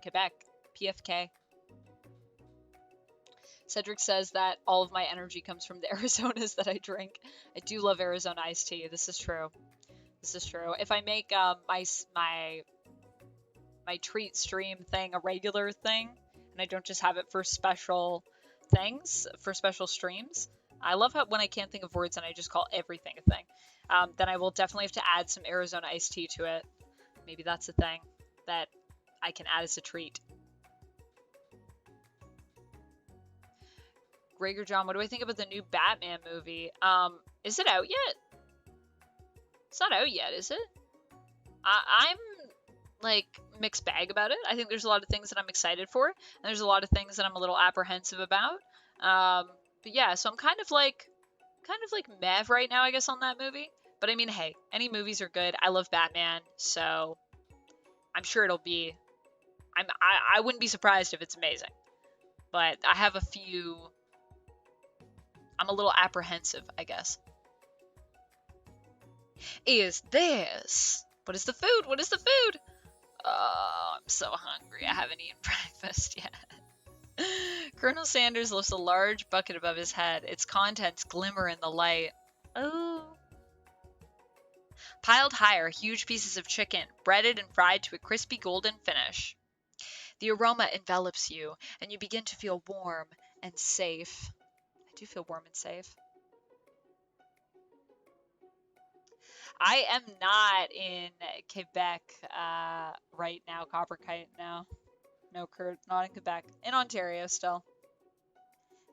Quebec. PFK. Cedric says that all of my energy comes from the Arizonas that I drink. I do love Arizona iced tea. This is true. This is true. If I make my treat stream thing a regular thing, and I don't just have it for special things, for special streams, I love how when I can't think of words and I just call everything a thing, then I will definitely have to add some Arizona iced tea to it. Maybe that's a thing that I can add as a treat. Gregor John, what do I think about the new Batman movie? Is it out yet? It's not out yet, is it? I'm like mixed bag about it. I think there's a lot of things that I'm excited for, and there's a lot of things that I'm a little apprehensive about. But yeah, so I'm kind of like meh right now, I guess, on that movie. But I mean, hey, any movies are good. I love Batman, so I'm sure it'll be. I wouldn't be surprised if it's amazing. But I have a few. I'm a little apprehensive, I guess. Is this? What is the food? What is the food? Oh, I'm so hungry. I haven't eaten breakfast yet. Colonel Sanders lifts a large bucket above his head. Its contents glimmer in the light. Oh. Piled higher, huge pieces of chicken, breaded and fried to a crispy golden finish. The aroma envelops you, and you begin to feel warm and safe. I do feel warm and safe. I am not in Quebec right now, Copperkite now. No, Kurt, not in Quebec. In Ontario still.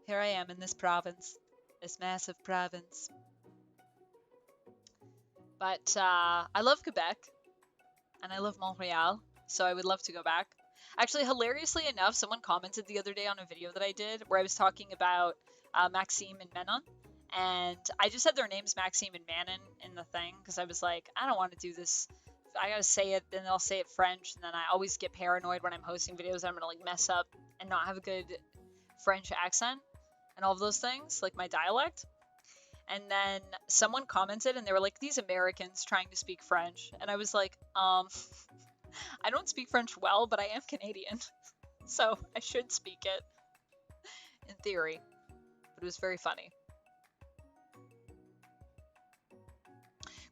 Here I am in this province. This massive province. But I love Quebec. And I love Montreal. So I would love to go back. Actually, hilariously enough, someone commented the other day on a video that I did where I was talking about Maxime and Menon. And I just said their names, Maxime and Manon, in the thing. Because I was like, I don't want to do this. I gotta say it, then I'll say it French. And then I always get paranoid when I'm hosting videos that I'm going to like mess up and not have a good French accent and all of those things, like my dialect. And then someone commented and they were like, these Americans trying to speak French. And I was like, I don't speak French well, but I am Canadian. So I should speak it in theory. But it was very funny.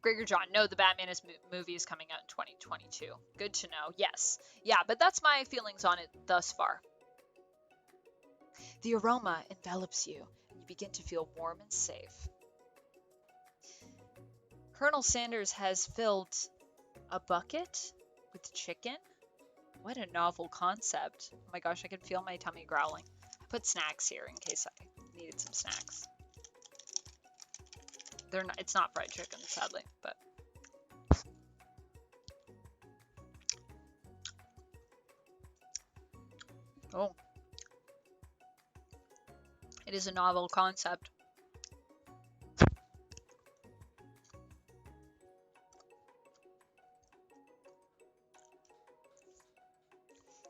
Gregor John, no, the Batman movie is coming out in 2022. Good to know. Yes. Yeah, but that's my feelings on it thus far. The aroma envelops you, and you begin to feel warm and safe. Colonel Sanders has filled a bucket with chicken? What a novel concept. Oh my gosh, I can feel my tummy growling. I put snacks here in case I needed some snacks. They're not, it's not fried chicken, sadly, but... Oh. It is a novel concept.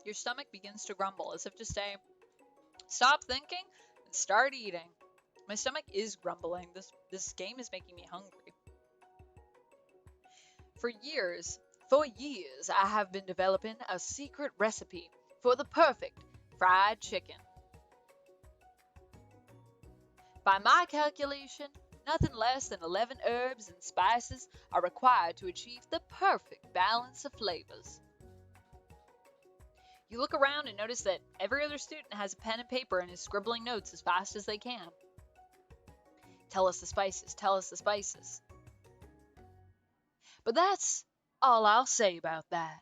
Your stomach begins to grumble, as if to say, stop thinking and start eating. My stomach is grumbling. This game is making me hungry. For years, I have been developing a secret recipe for the perfect fried chicken. By my calculation, nothing less than 11 herbs and spices are required to achieve the perfect balance of flavors. You look around and notice that every other student has a pen and paper and is scribbling notes as fast as they can. Tell us the spices, tell us the spices. But that's all I'll say about that.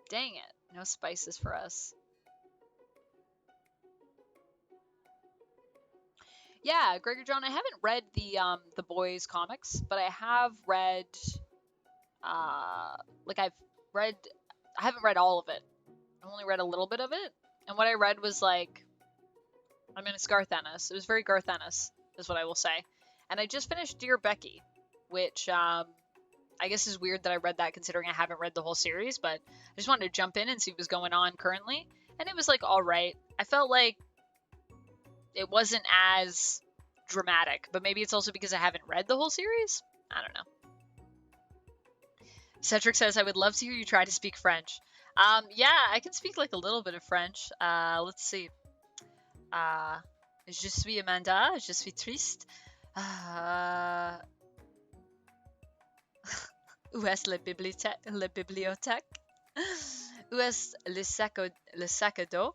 Dang it, no spices for us. Yeah, Gregor John, I haven't read the boys comics, but I have read I haven't read all of it. I've only read a little bit of it, and what I read was like, I mean, it's Garth Ennis. It was very Garth Ennis, is what I will say. And I just finished Dear Becky, which I guess is weird that I read that considering I haven't read the whole series, but I just wanted to jump in and see what was going on currently, and it was like alright. I felt like it wasn't as dramatic, but maybe it's also because I haven't read the whole series? I don't know. Cedric says, I would love to hear you try to speak French. Yeah, I can speak like a little bit of French. Let's see. Je suis Amanda, je suis triste. Où est la bibliothèque? Où est le sac à dos?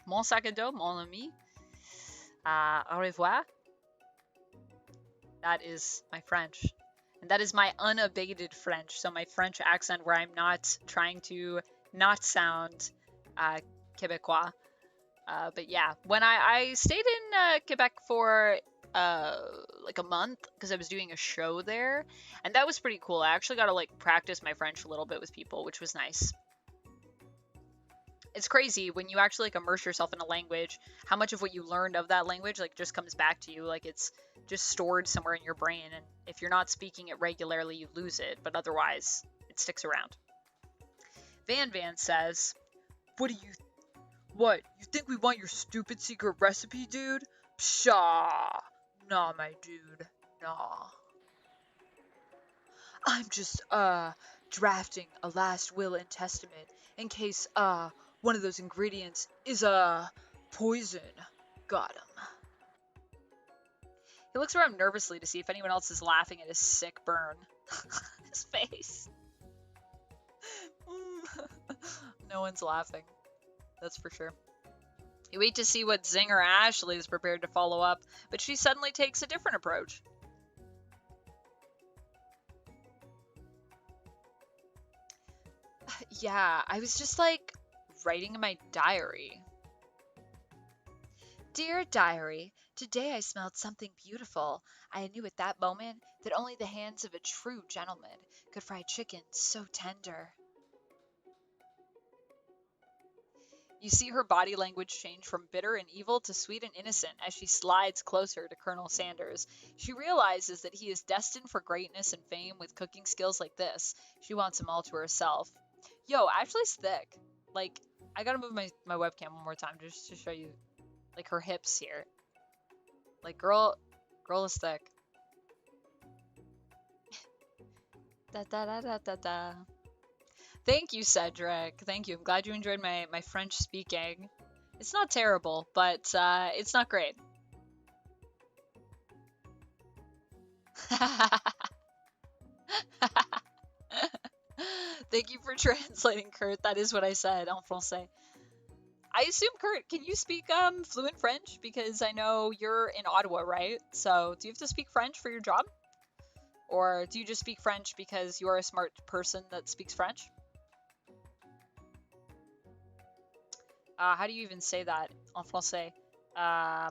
Mon sac à dos, mon ami. Au revoir. That is my French. And that is my unabated French. So my French accent where I'm not trying to not sound Quebecois. But yeah, when I stayed in Quebec for like a month because I was doing a show there, and that was pretty cool. I actually got to like practice my French a little bit with people, which was nice. It's crazy when you actually like immerse yourself in a language, how much of what you learned of that language like just comes back to you, like it's just stored somewhere in your brain, and if you're not speaking it regularly, you lose it, but otherwise it sticks around. Van says, what, you think we want your stupid secret recipe, dude? Pshaw. Nah, my dude. Nah. I'm just, drafting a last will and testament in case, one of those ingredients is, poison. Got him. He looks around nervously to see if anyone else is laughing at his sick burn. His face. No one's laughing. That's for sure. You wait to see what zinger Ashley is prepared to follow up, but she suddenly takes a different approach. Yeah, I was just like writing in my diary. Dear diary, today I smelled something beautiful. I knew at that moment that only the hands of a true gentleman could fry chicken so tender. You see her body language change from bitter and evil to sweet and innocent as she slides closer to Colonel Sanders. She realizes that he is destined for greatness and fame with cooking skills like this. She wants them all to herself. Yo, Ashley's thick. Like, I gotta move my webcam one more time just to show you, like, her hips here. Like, girl is thick. Da da da da da da. Thank you, Cedric. Thank you. I'm glad you enjoyed my French speaking. It's not terrible, but it's not great. Thank you for translating, Kurt. That is what I said en français. I assume, Kurt, can you speak fluent French? Because I know you're in Ottawa, right? So do you have to speak French for your job? Or do you just speak French because you're a smart person that speaks French? How do you even say that en français? I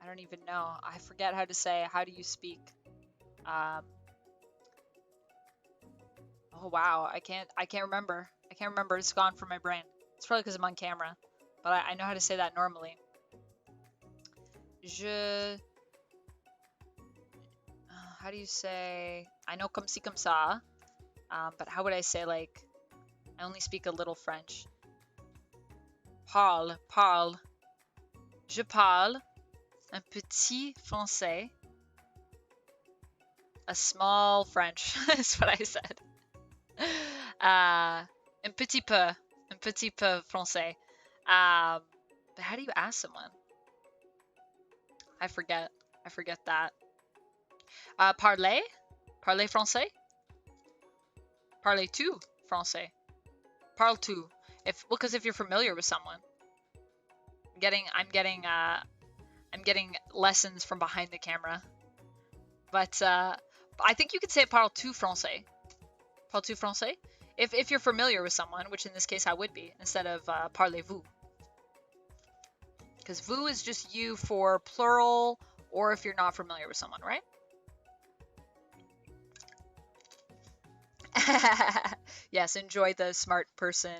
don't even know. I forget how to say, how do you speak? Oh wow, I can't remember. I can't remember. It's gone from my brain. It's probably because I'm on camera, but I know how to say that normally. How do you say? I know comme ci comme ça, but how would I say, like, I only speak a little French. Parle. Je parle un petit français. A small French is what I said. Un petit peu français. But how do you ask someone? I forget that. Parler français? Parles-tu français? Parle-tu? Because if you're familiar with someone. I'm getting lessons from behind the camera. But I think you could say parle-tu français. Parle-tu français? If you're familiar with someone, which in this case I would be, instead of parlez-vous. Because vous is just you for plural, or if you're not familiar with someone, right? Yes, enjoy the smart person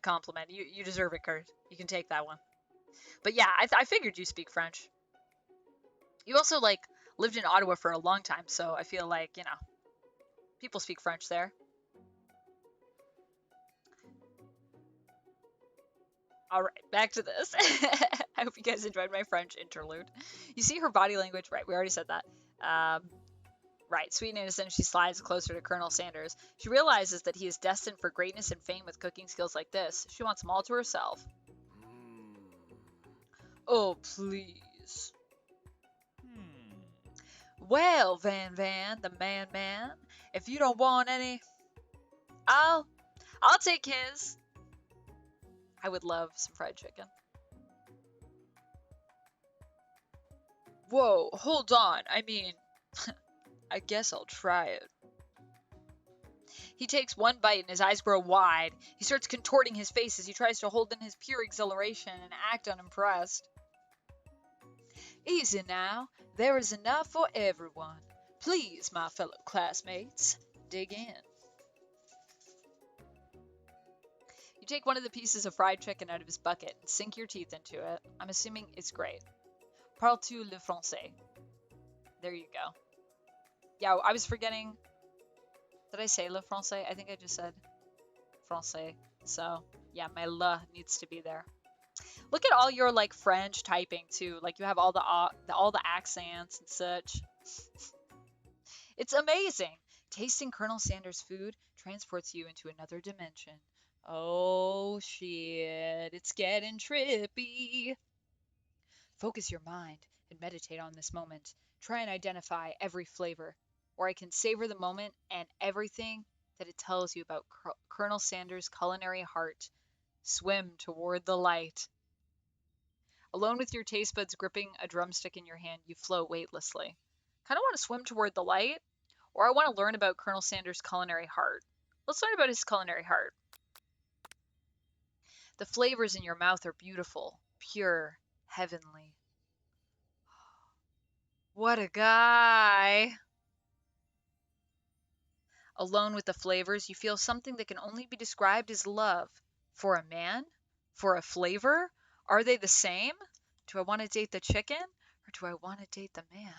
compliment. You deserve it, Kurt. You can take that one. But yeah, I figured you speak French. You also, like, lived in Ottawa for a long time, so I feel like, you know, people speak French there. Alright, back to this. I hope you guys enjoyed my French interlude. You see her body language? Right, we already said that. Right, sweet and innocent, she slides closer to Colonel Sanders. She realizes that he is destined for greatness and fame with cooking skills like this. She wants them all to herself. Oh, please. Well, Van, the man, if you don't want any, I'll take his. I would love some fried chicken. Whoa, hold on. I mean, I guess I'll try it. He takes one bite and his eyes grow wide. He starts contorting his face as he tries to hold in his pure exhilaration and act unimpressed. Easy now. There is enough for everyone. Please, my fellow classmates, dig in. You take one of the pieces of fried chicken out of his bucket and sink your teeth into it. I'm assuming it's great. Parles-tu le français? There you go. Yeah, I was forgetting. Did I say le français? I think I just said français. So, yeah, my le needs to be there. Look at all your, like, French typing too. Like, you have all the accents and such. It's amazing. Tasting Colonel Sanders' food transports you into another dimension. Oh shit, it's getting trippy. Focus your mind and meditate on this moment. Try and identify every flavor, or I can savor the moment and everything that it tells you about Colonel Sanders' culinary heart. Swim toward the light. Alone with your taste buds gripping a drumstick in your hand, you float weightlessly. Kind of want to swim toward the light, or I want to learn about Colonel Sanders' culinary heart. Let's learn about his culinary heart. The flavors in your mouth are beautiful, pure, heavenly. What a guy! Alone with the flavors, you feel something that can only be described as love. For a man? For a flavor? Are they the same? Do I want to date the chicken, or do I want to date the man?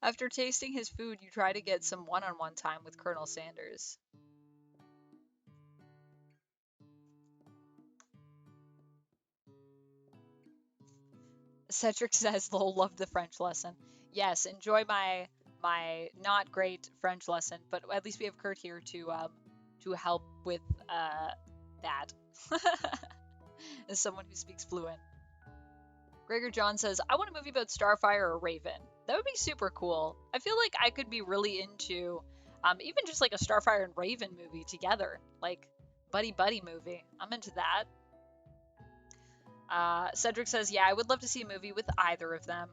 After tasting his food, you try to get some one-on-one time with Colonel Sanders. Cedric says, "Lol, loved the French lesson." Yes, enjoy my not great French lesson, but at least we have Kurt here to help with that. As someone who speaks fluent. Gregor John says, "I want a movie about Starfire or Raven. That would be super cool. I feel like I could be really into even just like a Starfire and Raven movie together, like buddy movie. I'm into that." Cedric says, "Yeah, I would love to see a movie with either of them."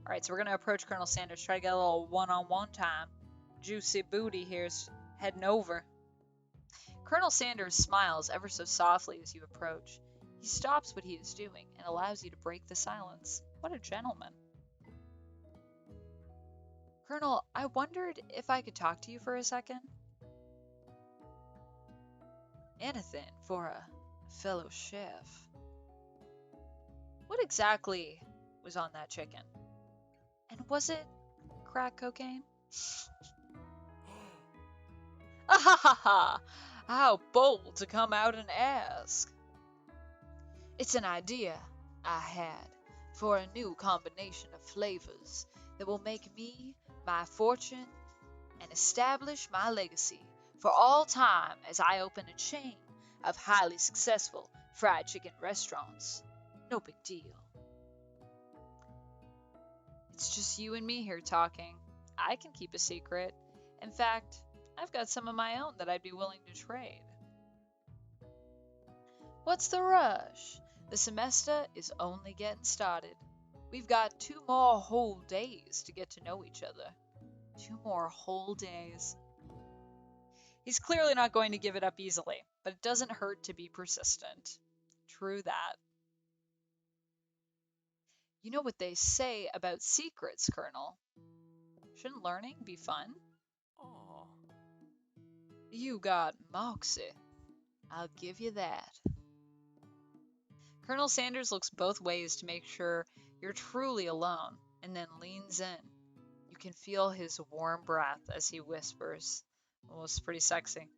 All right, so we're gonna approach Colonel Sanders, try to get a little one-on-one time. Juicy Booty here's heading over. Colonel Sanders smiles ever so softly as you approach. He stops what he is doing and allows you to break the silence. What a gentleman. "Colonel, I wondered if I could talk to you for a second." "Anything for a fellow chef." "What exactly was on that chicken? And was it crack cocaine?" "Ah ha ha ha! How bold to come out and ask." "It's an idea I had for a new combination of flavors that will make me my fortune and establish my legacy for all time as I open a chain of highly successful fried chicken restaurants. No big deal." "It's just you and me here talking. I can keep a secret. In fact, I've got some of my own that I'd be willing to trade." "What's the rush? The semester is only getting started. We've got 2 more whole days to get to know each other." 2 more whole days. He's clearly not going to give it up easily, but it doesn't hurt to be persistent. True that. "You know what they say about secrets, Colonel. Shouldn't learning be fun?" Aw. "You got moxie. I'll give you that." Colonel Sanders looks both ways to make sure you're truly alone, and then leans in. You can feel his warm breath as he whispers. Oh, it's pretty sexy.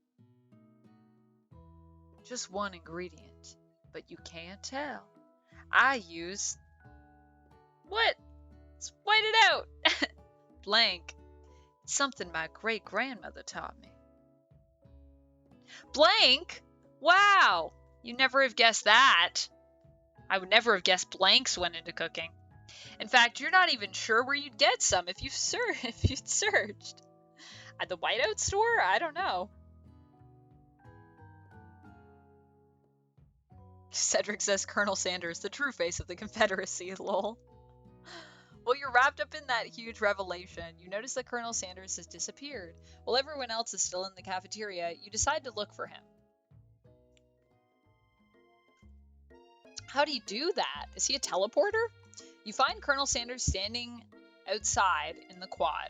"Just one ingredient, but you can't tell. I use..." "What? Let's white it out." "Blank. It's something my great-grandmother taught me." "Blank? Wow! You never have guessed that." "I would never have guessed blanks went into cooking. In fact, you're not even sure where you'd get some if you'd searched. At the whiteout store? I don't know." Cedric says, "Colonel Sanders, the true face of the Confederacy, lol." Well, you're wrapped up in that huge revelation. You notice that Colonel Sanders has disappeared. While everyone else is still in the cafeteria, you decide to look for him. How do you do that? Is he a teleporter? You find Colonel Sanders standing outside in the quad.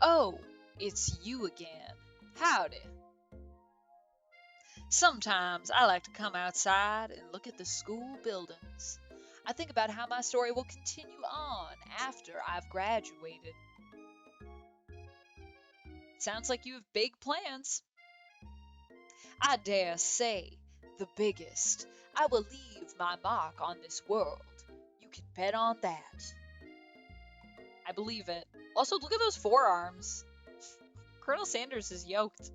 "Oh, it's you again. Howdy. Sometimes I like to come outside and look at the school buildings. I think about how my story will continue on after I've graduated." "Sounds like you have big plans." "I dare say the biggest. I will leave my mark on this world. You can bet on that." I believe it. Also, look at those forearms. Colonel Sanders is yoked.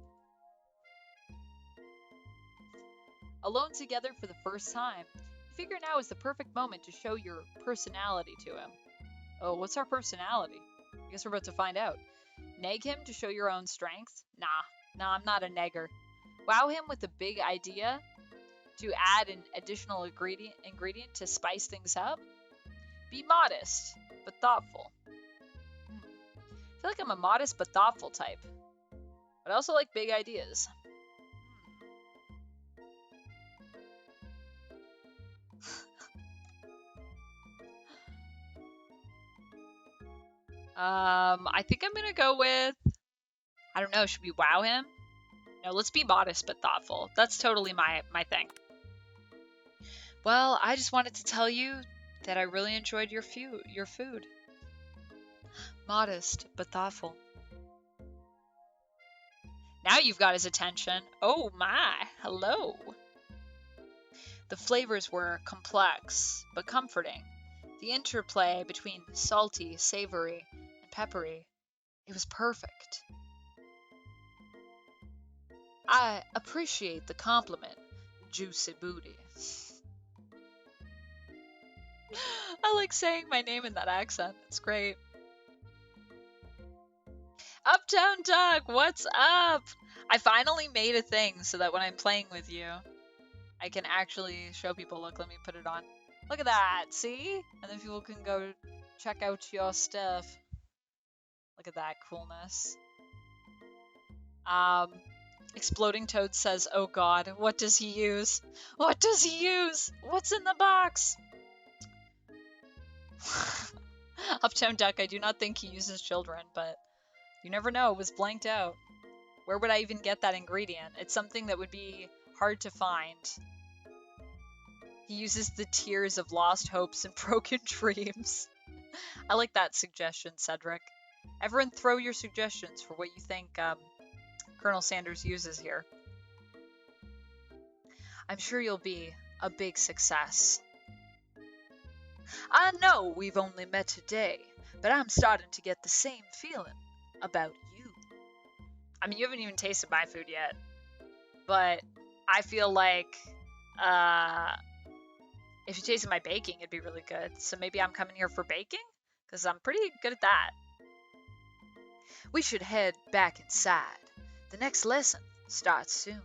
Alone together for the first time, you figure now is the perfect moment to show your personality to him. Oh, what's our personality? I guess we're about to find out. Nag him to show your own strength? Nah, I'm not a negger. Wow him with a big idea to add an additional ingredient to spice things up? Be modest, but thoughtful. I feel like I'm a modest but thoughtful type. But I also like big ideas. I think I'm gonna go with... I don't know, should we wow him? No, let's be modest but thoughtful. That's totally my thing. "Well, I just wanted to tell you that I really enjoyed your food. Modest, but thoughtful. Now you've got his attention. Oh my, hello. The flavors were complex, but comforting. The interplay between salty, savory, and peppery, it was perfect. I appreciate the compliment, juicy booty. I like saying my name in that accent. It's great. Uptown Duck, what's up? I finally made a thing so that when I'm playing with you, I can actually show people. Look, let me put it on. Look at that, see? And then people can go check out your stuff. Look at that coolness. Exploding Toad says, oh god, what does he use? What does he use? What's in the box? Uptown Duck, I do not think he uses children, but you never know, it was blanked out. Where would I even get that ingredient? It's something that would be hard to find. He uses the tears of lost hopes and broken dreams. I like that suggestion, Cedric. Everyone throw your suggestions for what you think Colonel Sanders uses here. I'm sure you'll be a big success. I know we've only met today, but I'm starting to get the same feeling about you. I mean, you haven't even tasted my food yet, but I feel like if you tasted my baking, it'd be really good. So maybe I'm coming here for baking, because I'm pretty good at that. We should head back inside. The next lesson starts soon.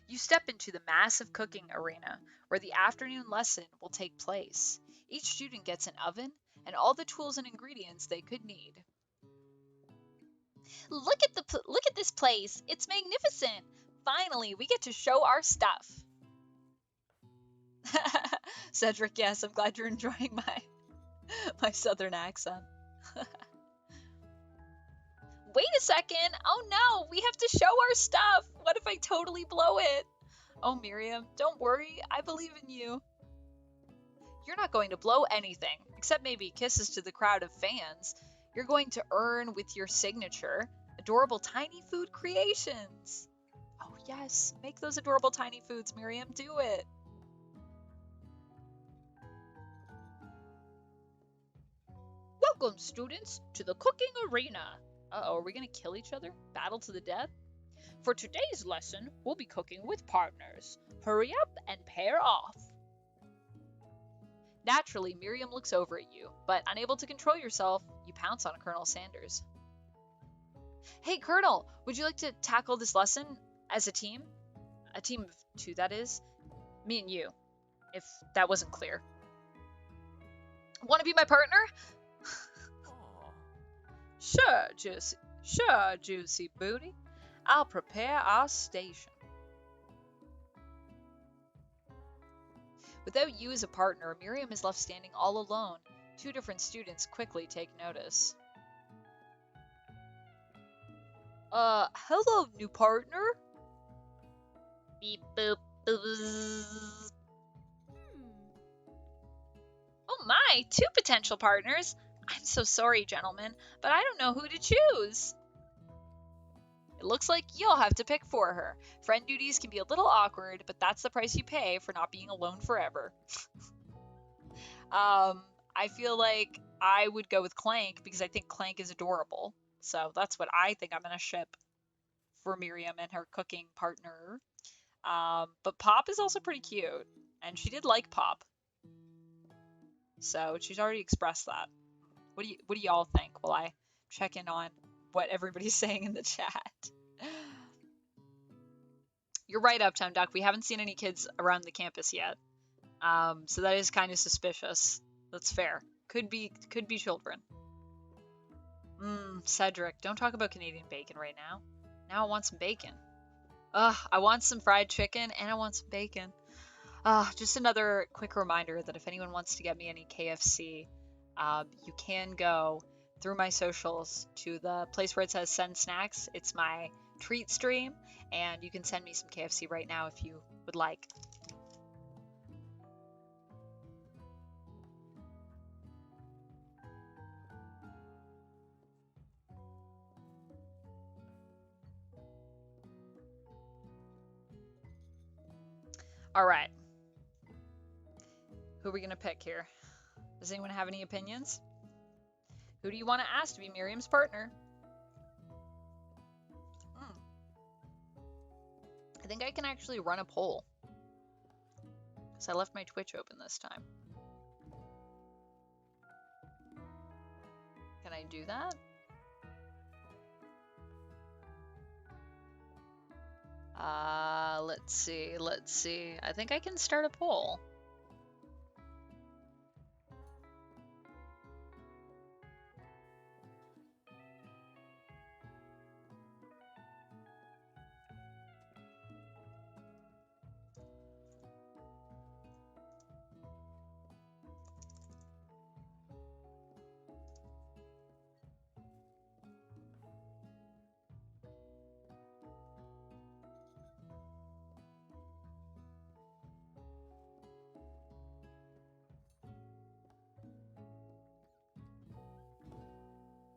You step into the massive cooking arena where the afternoon lesson will take place. Each student gets an oven and all the tools and ingredients they could need. Look at this place. It's magnificent. Finally, we get to show our stuff. Cedric, yes, I'm glad you're enjoying my southern accent. Wait a second. Oh no, we have to show our stuff. What if I totally blow it? Oh, Miriam, don't worry. I believe in you. You're not going to blow anything, except maybe kisses to the crowd of fans. You're going to earn with your signature adorable tiny food creations. Oh yes, make those adorable tiny foods, Miriam. Do it. Welcome, students, to the cooking arena. Uh-oh, are we going to kill each other? Battle to the death? For today's lesson, we'll be cooking with partners. Hurry up and pair off. Naturally, Miriam looks over at you, but unable to control yourself, you pounce on Colonel Sanders. Hey, Colonel, would you like to tackle this lesson as a team? A team of two, that is. Me and you, if that wasn't clear. Want to be my partner? Sure, juicy booty. I'll prepare our station. Without you as a partner, Miriam is left standing all alone. Two different students quickly take notice. Hello, new partner? Beep boop buzz. Oh my, two potential partners. I'm so sorry, gentlemen, but I don't know who to choose. It looks like you'll have to pick for her. Friend duties can be a little awkward, but that's the price you pay for not being alone forever. I feel like I would go with Clank because I think Clank is adorable. So that's what I think I'm going to ship for Miriam and her cooking partner. But Pop is also pretty cute, and she did like Pop. So she's already expressed that. What do y'all think? While I check in on what everybody's saying in the chat. You're right, Uptown Duck. We haven't seen any kids around the campus yet. So that is kind of suspicious. That's fair. Could be children. Cedric, don't talk about Canadian bacon right now. Now I want some bacon. I want some fried chicken and I want some bacon. Just another quick reminder that if anyone wants to get me any KFC, you can go through my socials to the place where it says send snacks. It's my treat stream, and you can send me some KFC right now if you would like. Alright. Who are we gonna pick here? Does anyone have any opinions? Who do you want to ask to be Miriam's partner? I think I can actually run a poll. Because I left my Twitch open this time. Can I do that? Let's see. I think I can start a poll.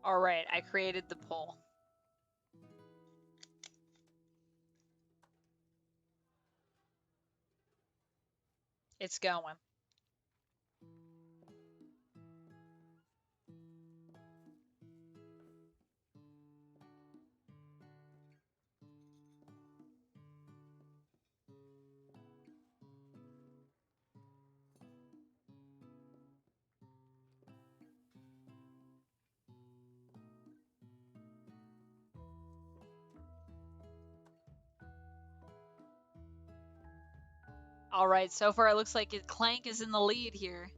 Alright, I created the poll. It's going. Alright, so far it looks like Clank is in the lead here.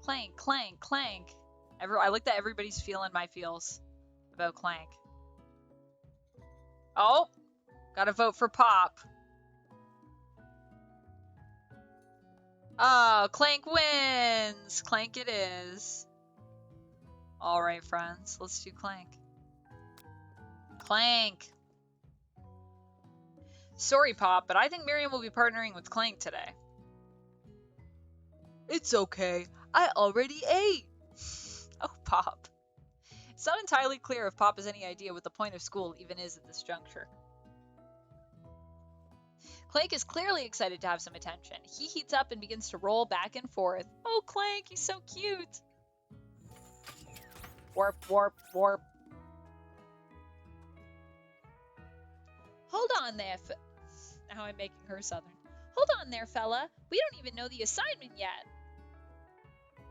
Clank, Clank, Clank. I like that everybody's feeling my feels about Clank. Oh, gotta vote for Pop. Oh, Clank wins! Clank it is. Alright, friends, let's do Clank. Clank! Sorry, Pop, but I think Miriam will be partnering with Clank today. It's okay. I already ate. Oh, Pop. It's not entirely clear if Pop has any idea what the point of school even is at this juncture. Clank is clearly excited to have some attention. He heats up and begins to roll back and forth. Oh, Clank, he's so cute. Warp, warp, warp. Hold on there, now I'm making her southern. Hold on there, fella. We don't even know the assignment yet.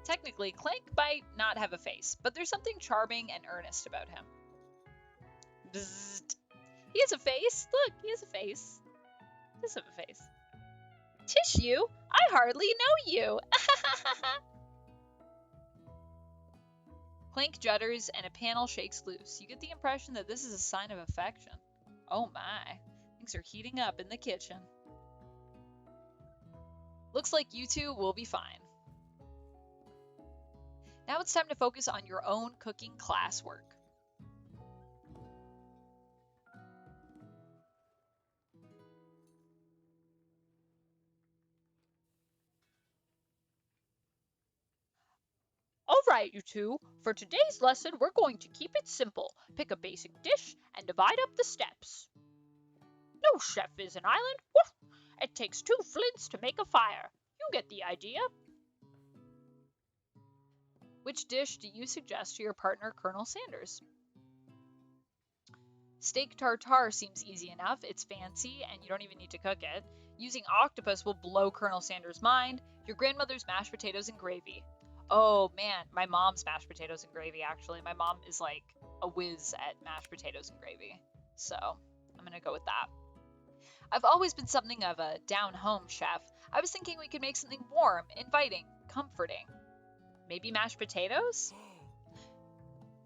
Technically, Clank might not have a face, but there's something charming and earnest about him. Bzzzt. He has a face. Look, he has a face. He does have a face. Tish, you? I hardly know you. Clank judders and a panel shakes loose. You get the impression that this is a sign of affection. Oh my. Things are heating up in the kitchen. Looks like you two will be fine. Now it's time to focus on your own cooking classwork. Alright, you two. For today's lesson, we're going to keep it simple. Pick a basic dish and divide up the steps. No chef is an island. Woof. It takes 2 flints to make a fire. You get the idea. Which dish do you suggest to your partner, Colonel Sanders? Steak tartare seems easy enough. It's fancy, and you don't even need to cook it. Using octopus will blow Colonel Sanders' mind. Your grandmother's mashed potatoes and gravy. Oh, man, my mom's mashed potatoes and gravy, actually. My mom is like a whiz at mashed potatoes and gravy. So, I'm going to go with that. I've always been something of a down-home chef. I was thinking we could make something warm, inviting, comforting. Maybe mashed potatoes?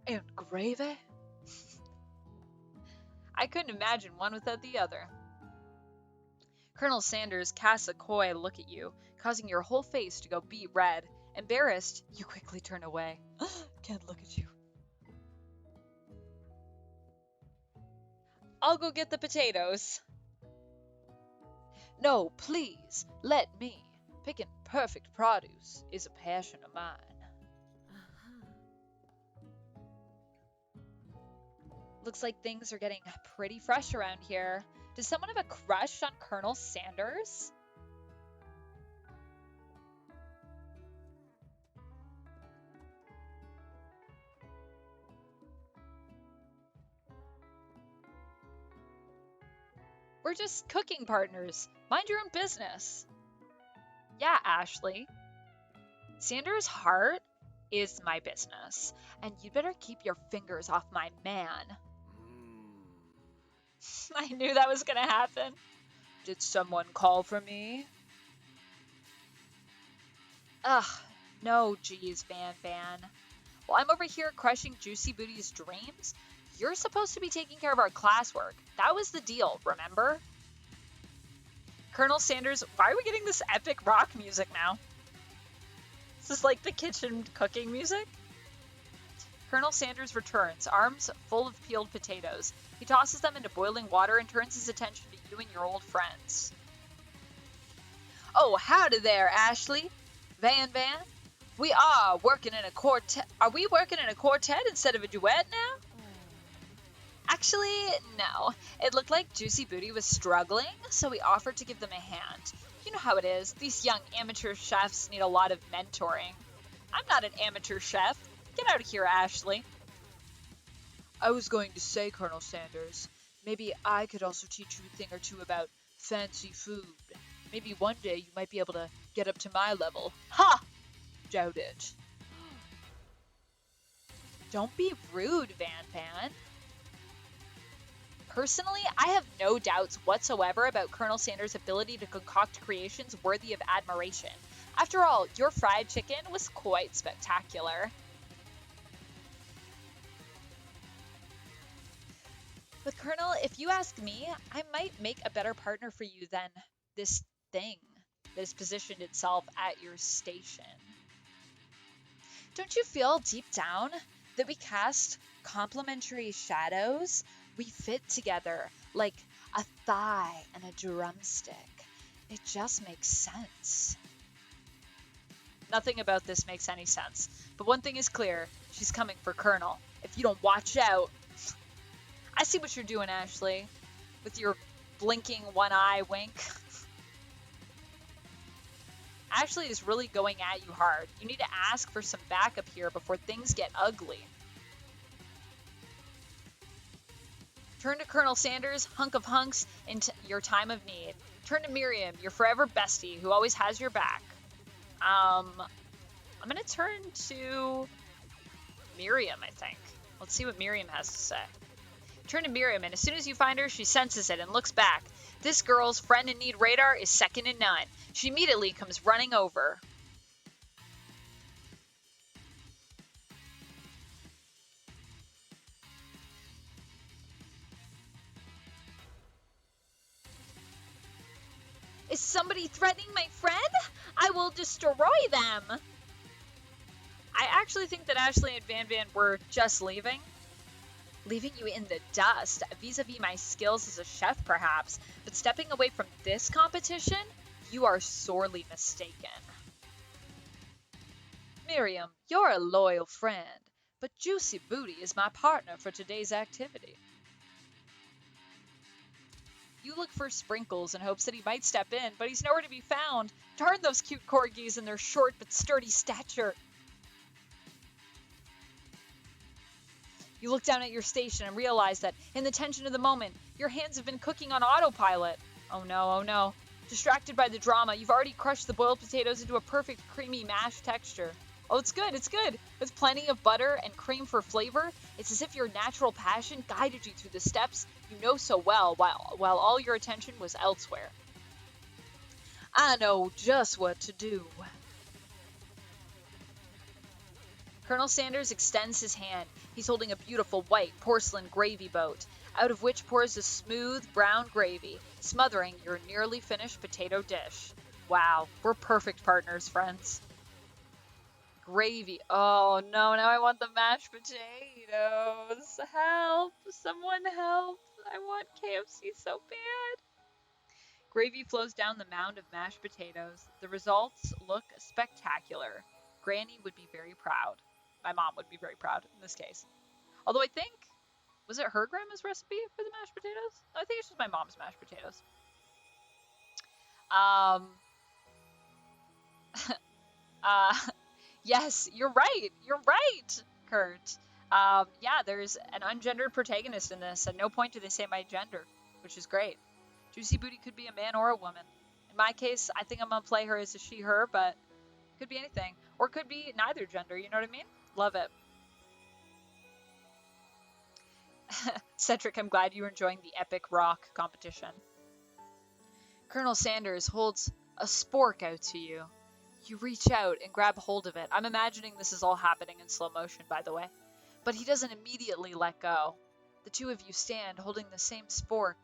And gravy? I couldn't imagine one without the other. Colonel Sanders casts a coy look at you, causing your whole face to go beet red. Embarrassed, you quickly turn away. Can't look at you. I'll go get the potatoes. No, please, let me. Picking perfect produce is a passion of mine. Looks like things are getting pretty fresh around here. Does someone have a crush on Colonel Sanders? We're just cooking partners. Mind your own business. Yeah, Ashley. Sanders' heart is my business, and you'd better keep your fingers off my man. I knew that was gonna happen. Did someone call for me? Ugh, no geez, Van. While I'm over here crushing Juicy Booty's dreams, you're supposed to be taking care of our classwork. That was the deal, remember? Colonel Sanders, why are we getting this epic rock music now? This is like the kitchen cooking music. Colonel Sanders returns, arms full of peeled potatoes. He tosses them into boiling water and turns his attention to you and your old friends. Oh, howdy there, Ashley. Van. We are working in a quartet. Are we working in a quartet instead of a duet now? Actually, no. It looked like Juicy Booty was struggling, so we offered to give them a hand. You know how it is. These young amateur chefs need a lot of mentoring. I'm not an amateur chef. Get out of here, Ashley. I was going to say, Colonel Sanders, maybe I could also teach you a thing or two about fancy food. Maybe one day you might be able to get up to my level. Ha! Doubt it. Don't be rude, Van. Personally, I have no doubts whatsoever about Colonel Sanders' ability to concoct creations worthy of admiration. After all, your fried chicken was quite spectacular. But Colonel, if you ask me, I might make a better partner for you than this thing that has positioned itself at your station. Don't you feel deep down that we cast complementary shadows? We fit together like a thigh and a drumstick. It just makes sense. Nothing about this makes any sense. But one thing is clear. She's coming for Colonel. If you don't watch out... I see what you're doing, Ashley. With your blinking one-eye wink. Ashley is really going at you hard. You need to ask for some backup here before things get ugly. Turn to Colonel Sanders, hunk of hunks, in your time of need. Turn to Miriam, your forever bestie, who always has your back. I'm going to turn to Miriam, I think. Let's see what Miriam has to say. Turn to Miriam, and as soon as you find her, she senses it and looks back. This girl's friend in need radar is second to none. She immediately comes running over. Is somebody threatening my friend? I will destroy them. I actually think that Ashley and Van were just leaving. Leaving you in the dust, vis-a-vis my skills as a chef perhaps, but stepping away from this competition, you are sorely mistaken. Miriam, you're a loyal friend, but Juicy Booty is my partner for today's activity. You look for Sprinkles in hopes that he might step in, but he's nowhere to be found. Darn those cute corgis and their short but sturdy stature. You look down at your station and realize that, in the tension of the moment, your hands have been cooking on autopilot. Oh no. Distracted by the drama, you've already crushed the boiled potatoes into a perfect creamy mashed texture. Oh, it's good. With plenty of butter and cream for flavor, it's as if your natural passion guided you through the steps you know so well while all your attention was elsewhere. I know just what to do. Colonel Sanders extends his hand. He's holding a beautiful white porcelain gravy boat, out of which pours a smooth brown gravy, smothering your nearly finished potato dish. Wow, we're perfect partners, friends. Gravy. Oh no, now I want the mashed potatoes. Help! Someone help! I want KFC so bad. Gravy flows down the mound of mashed potatoes. The results look spectacular. Granny would be very proud. My mom would be very proud in this case. Although I think, was it her grandma's recipe for the mashed potatoes? No, I think it's just my mom's mashed potatoes. Yes, you're right, Kurt. Yeah, there's an ungendered protagonist in this. At no point do they say my gender, which is great. Juicy Booty could be a man or a woman. In my case, I think I'm gonna play her as a she, her, but it could be anything. Or it could be neither gender, you know what I mean? Love it. Cedric, I'm glad you're enjoying the epic rock competition. Colonel Sanders holds a spork out to you. You reach out and grab hold of it. I'm imagining this is all happening in slow motion, by the way. But he doesn't immediately let go. The two of you stand holding the same spork,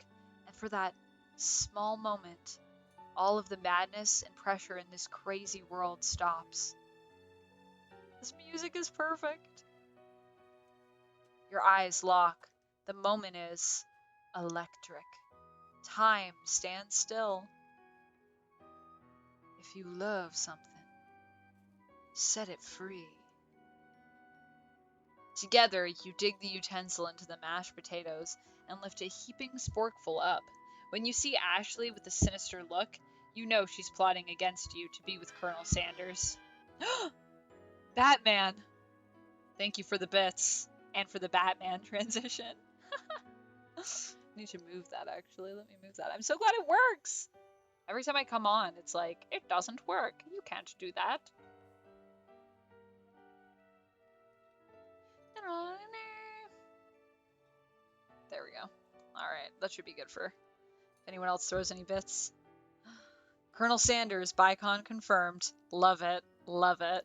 and for that small moment, all of the madness and pressure in this crazy world stops. This music is perfect. Your eyes lock. The moment is electric. Time stands still. If you love something, set it free. Together, you dig the utensil into the mashed potatoes and lift a heaping sporkful up. When you see Ashley with a sinister look, you know she's plotting against you to be with Colonel Sanders. Batman! Thank you for the bits and for the Batman transition. I need to move that, actually. Let me move that. I'm so glad it works! Every time I come on, it's like, it doesn't work. You can't do that. There we go. Alright, that should be good for if anyone else throws any bits. Colonel Sanders, Bicon confirmed. Love it. Love it.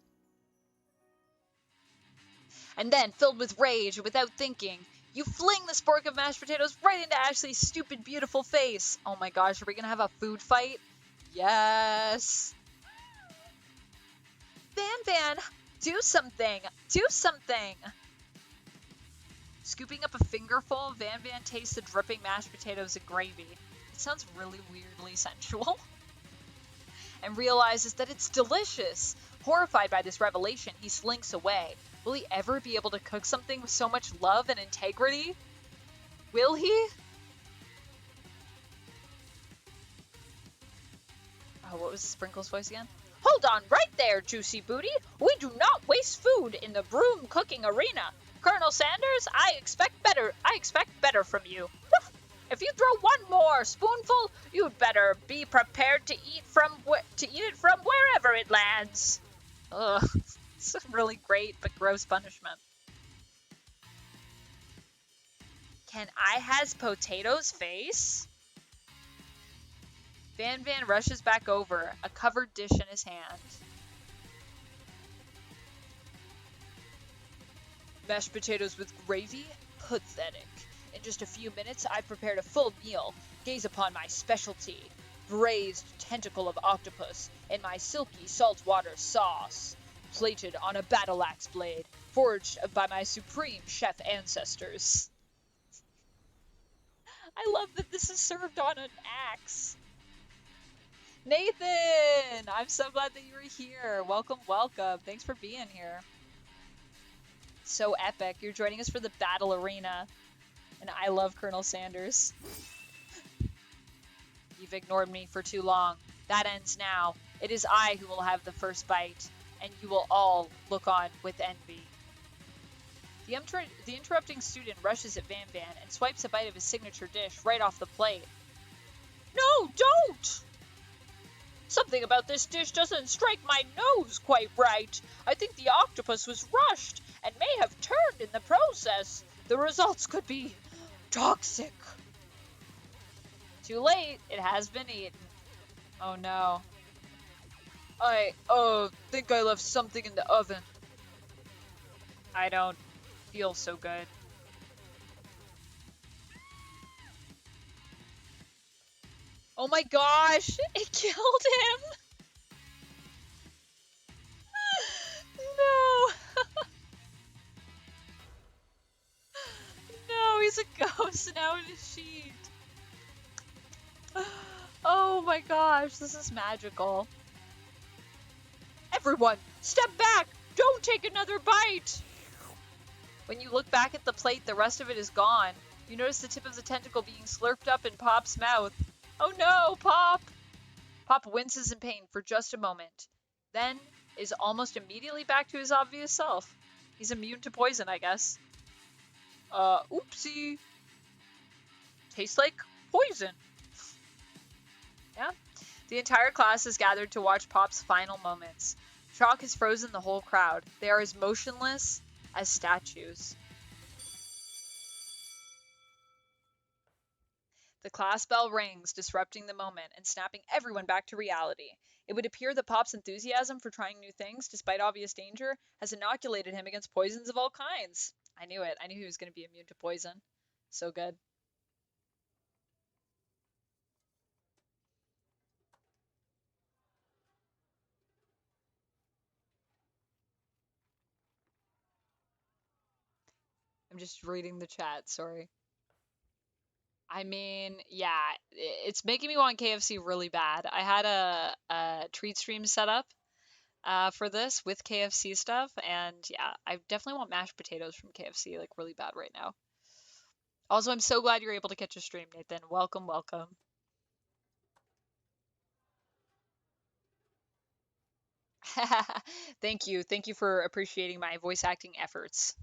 And then, filled with rage and without thinking, you fling the spork of mashed potatoes right into Ashley's stupid, beautiful face. Oh my gosh, are we gonna have a food fight? Yes. Van, do something. Do something. Scooping up a fingerful, Van tastes the dripping mashed potatoes and gravy. It sounds really weirdly sensual. And realizes that it's delicious. Horrified by this revelation, he slinks away. Will he ever be able to cook something with so much love and integrity? Will he? Oh, what was Sprinkle's voice again? Hold on right there, Juicy Booty. We do not waste food in the broom cooking arena. Colonel Sanders, I expect better from you. If you throw one more spoonful, you'd better be prepared to eat it from wherever it lands. Ugh, it's a really great but gross punishment. Can I has potatoes face? Van rushes back over, a covered dish in his hand. Mashed potatoes with gravy? Pathetic. In just a few minutes, I've prepared a full meal. Gaze upon my specialty. Braised tentacle of octopus in my silky saltwater sauce. Plated on a battle axe blade, forged by my supreme chef ancestors. I love that this is served on an axe. Nathan! I'm so glad that you were here. Welcome, welcome. Thanks for being here. So epic. You're joining us for the battle arena. And I love Colonel Sanders. You've ignored me for too long. That ends now. It is I who will have the first bite, and you will all look on with envy. The interrupting student rushes at Van and swipes a bite of his signature dish right off the plate. No, don't! Something about this dish doesn't strike my nose quite right. I think the octopus was rushed and may have turned in the process. The results could be toxic. Too late. It has been eaten. Oh no. I think I left something in the oven. I don't feel so good. Oh my gosh! It killed him! No! No, he's a ghost now in his sheet. Oh my gosh, this is magical. Everyone, step back! Don't take another bite! When you look back at the plate, the rest of it is gone. You notice the tip of the tentacle being slurped up in Pop's mouth. Oh no, Pop! Pop winces in pain for just a moment, then is almost immediately back to his obvious self. He's immune to poison, I guess. Oopsie. Tastes like poison. The entire class is gathered to watch Pop's final moments. Shock has frozen the whole crowd. They are as motionless as statues. The class bell rings, disrupting the moment and snapping everyone back to reality. It would appear that Pop's enthusiasm for trying new things, despite obvious danger, has inoculated him against poisons of all kinds. I knew it. I knew he was going to be immune to poison. So good. I'm just reading the chat, sorry. I mean, yeah, it's making me want KFC really bad. I had a treat stream set up for this with KFC stuff, and yeah, I definitely want mashed potatoes from KFC like really bad right now. Also, I'm so glad you're able to catch a stream, Nathan. Welcome, welcome. Thank you. Thank you for appreciating my voice acting efforts.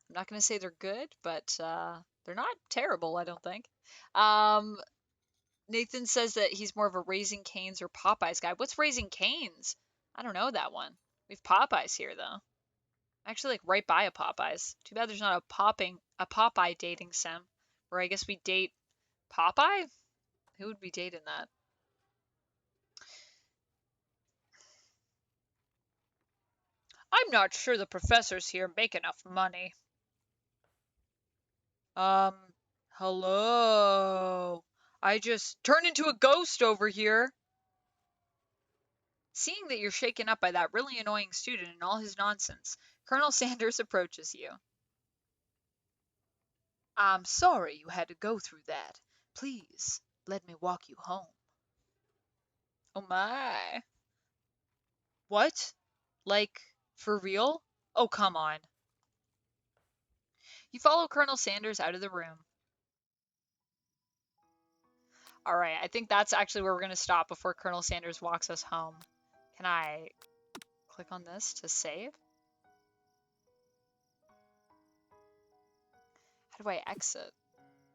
I'm not going to say they're good, but they're not terrible, I don't think. Um, Nathan says that he's more of a Raising Cane's or Popeyes guy. What's Raising Cane's? I don't know that one. We have Popeyes here, though. Actually, like right by a Popeyes. Too bad there's not a Popeye dating sim, where I guess we date Popeye. Who would be dating that? I'm not sure the professors here make enough money. Um, hello. I just turned into a ghost over here. Seeing that you're shaken up by that really annoying student and all his nonsense, Colonel Sanders approaches you. I'm sorry you had to go through that. Please, let me walk you home. Oh my. What? Like, for real? Oh, come on. You follow Colonel Sanders out of the room. Alright, I think that's actually where we're going to stop before Colonel Sanders walks us home. Can I click on this to save? How do I exit?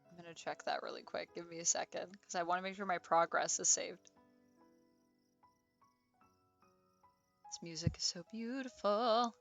I'm going to check that really quick. Give me a second, because I want to make sure my progress is saved. This music is so beautiful.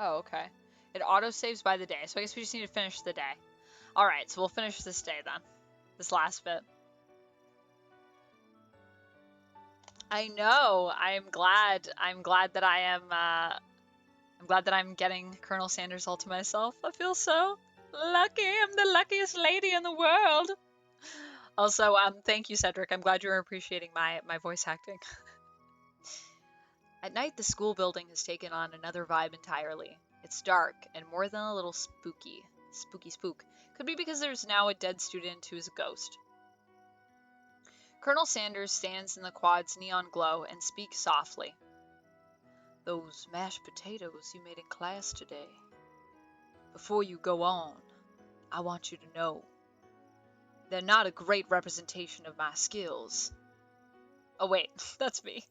Oh, okay. It auto-saves by the day, so I guess we just need to finish the day. Alright, so we'll finish this day then. This last bit. I know. I'm glad that I am I'm glad that I'm getting Colonel Sanders all to myself. I feel so lucky. I'm the luckiest lady in the world. Also, thank you, Cedric. I'm glad you're appreciating my voice acting. At night, the school building has taken on another vibe entirely. It's dark and more than a little spooky. Spooky spook. Could be because there's now a dead student who is a ghost. Colonel Sanders stands in the quad's neon glow and speaks softly. Those mashed potatoes you made in class today. Before you go on, I want you to know they're not a great representation of my skills. Oh wait, that's me.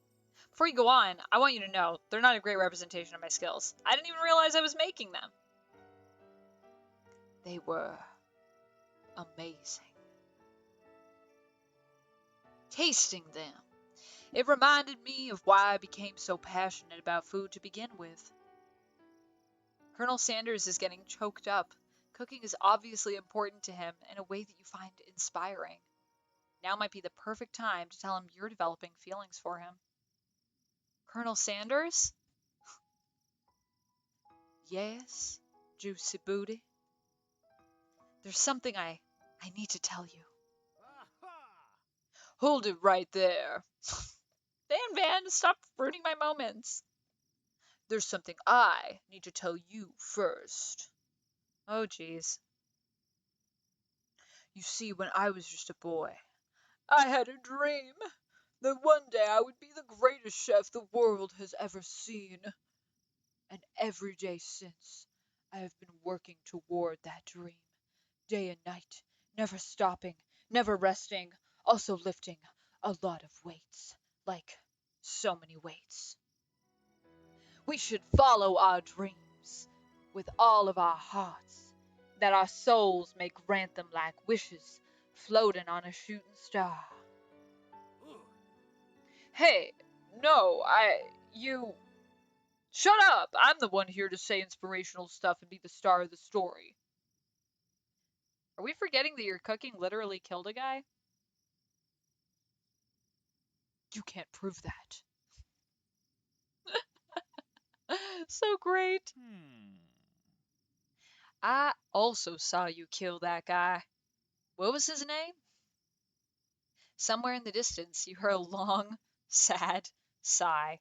Before you go on, I want you to know they're not a great representation of my skills. I didn't even realize I was making them. They were amazing. Tasting them, it reminded me of why I became so passionate about food to begin with. Colonel Sanders is getting choked up. Cooking is obviously important to him in a way that you find inspiring. Now might be the perfect time to tell him you're developing feelings for him. Colonel Sanders? Yes, juicy booty. There's something I need to tell you. Hold it right there. Van, stop ruining my moments. There's something I need to tell you first. Oh, jeez. You see, when I was just a boy, I had a dream that one day I would be the greatest chef the world has ever seen. And every day since, I have been working toward that dream, day and night, never stopping, never resting, also lifting a lot of weights, like so many weights. We should follow our dreams with all of our hearts, that our souls may grant them like wishes floating on a shooting star. Hey, no, you. Shut up! I'm the one here to say inspirational stuff and be the star of the story. Are we forgetting that your cooking literally killed a guy? You can't prove that. So great. I also saw you kill that guy. What was his name? Somewhere in the distance, you heard a long, sad sigh.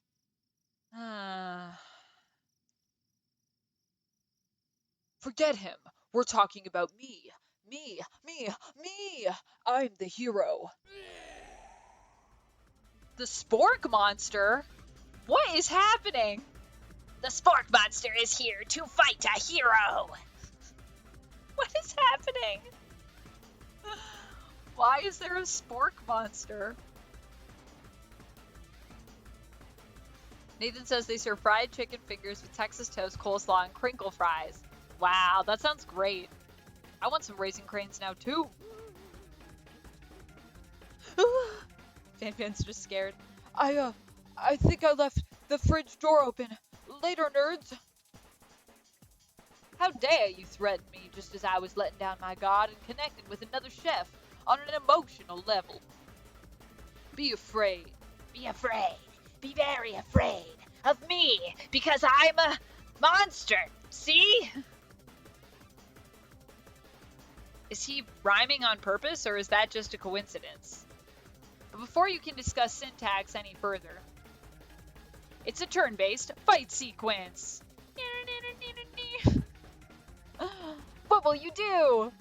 Forget him. We're talking about me. Me. I'm the hero. The Spork Monster? What is happening? The Spork Monster is here to fight a hero. What is happening? Why is there a Spork Monster? Nathan says they serve fried chicken fingers with Texas toast, coleslaw, and crinkle fries. Wow, that sounds great. I want some Raisin Cranes now, too. Fan's just scared. I think I left the fridge door open. Later, nerds. How dare you threaten me just as I was letting down my guard and connecting with another chef on an emotional level. Be afraid. Be afraid. Be very afraid of me because I'm a monster. See? Is he rhyming on purpose, or is that just a coincidence? But before you can discuss syntax any further, it's a turn-based fight sequence. What will you do?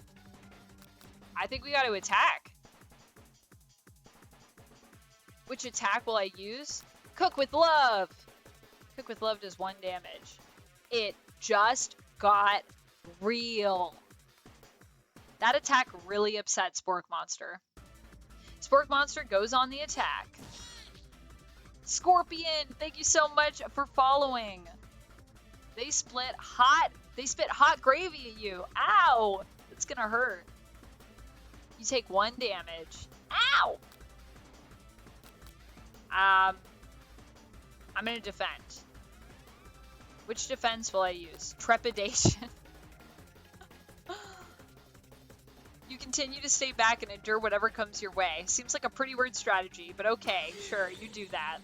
I think we got to attack. Which attack will I use? Cook with Love. Cook with Love does 1 damage. It just got real. That attack really upset Spork Monster. Spork Monster goes on the attack. Scorpion, thank you so much for following. They spit hot gravy at you. Ow! It's gonna hurt. You take 1 damage. Ow! I'm gonna defend. Which defense will I use? Trepidation. You continue to stay back and endure whatever comes your way. Seems like a pretty weird strategy, but okay, sure, you do that.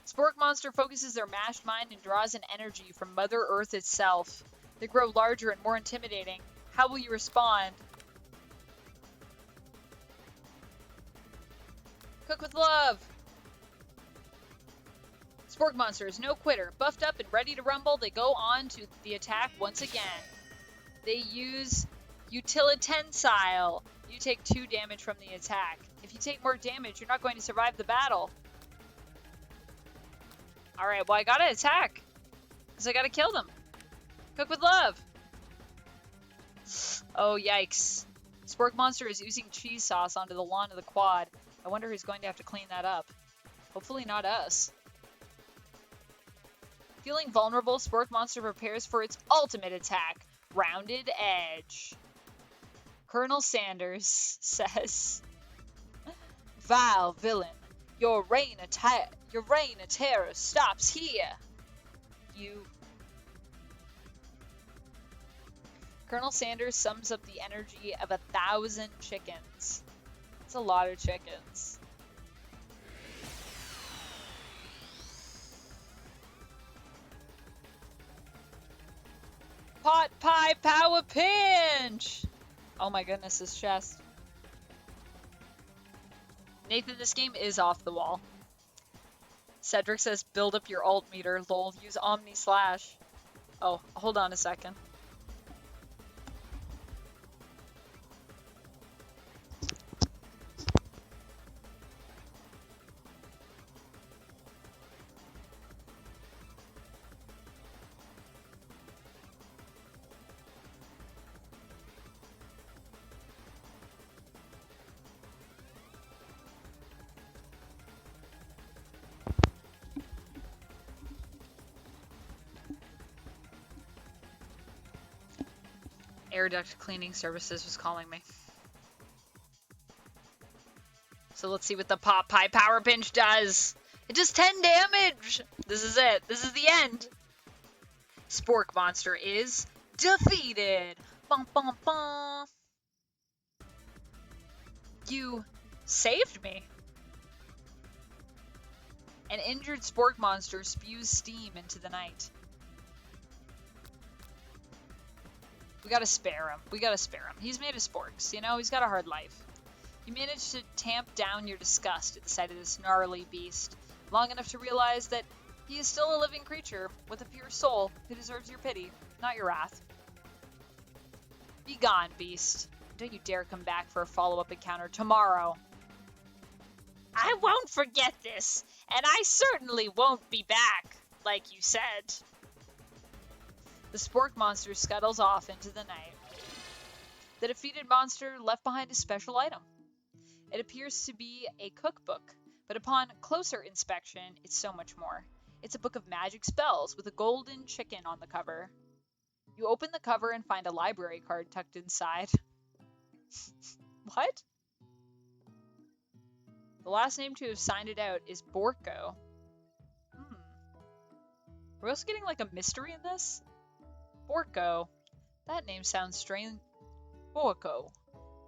Spork Monster focuses their mashed mind and draws an energy from Mother Earth itself. They grow larger and more intimidating. How will you respond? Cook with Love! Spork Monster is no quitter. Buffed up and ready to rumble, they go on to the attack once again. They use Utilitensile. You take 2 damage from the attack. If you take more damage, you're not going to survive the battle. Alright, well I gotta attack. Because I gotta kill them. Cook with Love. Oh, yikes. Spork Monster is oozing cheese sauce onto the lawn of the quad. I wonder who's going to have to clean that up. Hopefully not us. Feeling vulnerable, Spork Monster prepares for its ultimate attack. Rounded Edge. Colonel Sanders says, Vile villain, your reign of terror stops here. Colonel Sanders sums up the energy of 1,000 chickens. That's a lot of chickens. Pot Pie Power Pinch! Oh my goodness, this chest. Nathan, this game is off the wall. Cedric says, build up your alt meter. Lol, use Omni Slash. Oh, hold on a second. Air duct cleaning services was calling me. So let's see what the Pop Pie Power Pinch does. It does 10 damage. This is it. This is the end. Spork Monster is defeated. Bum, bum, bum. You saved me. An injured Spork Monster spews steam into the night. We gotta spare him. We gotta spare him. He's made of sporks, you know? He's got a hard life. You manage to tamp down your disgust at the sight of this gnarly beast, long enough to realize that he is still a living creature with a pure soul who deserves your pity, not your wrath. Be gone, beast. Don't you dare come back for a follow-up encounter tomorrow. I won't forget this, and I certainly won't be back, like you said. The Spork Monster scuttles off into the night. The defeated monster left behind a special item. It appears to be a cookbook, but upon closer inspection, it's so much more. It's a book of magic spells with a golden chicken on the cover. You open the cover and find a library card tucked inside. What? The last name to have signed it out is Borko. We're also getting like a mystery in this? Borko. That name sounds strange. Borko.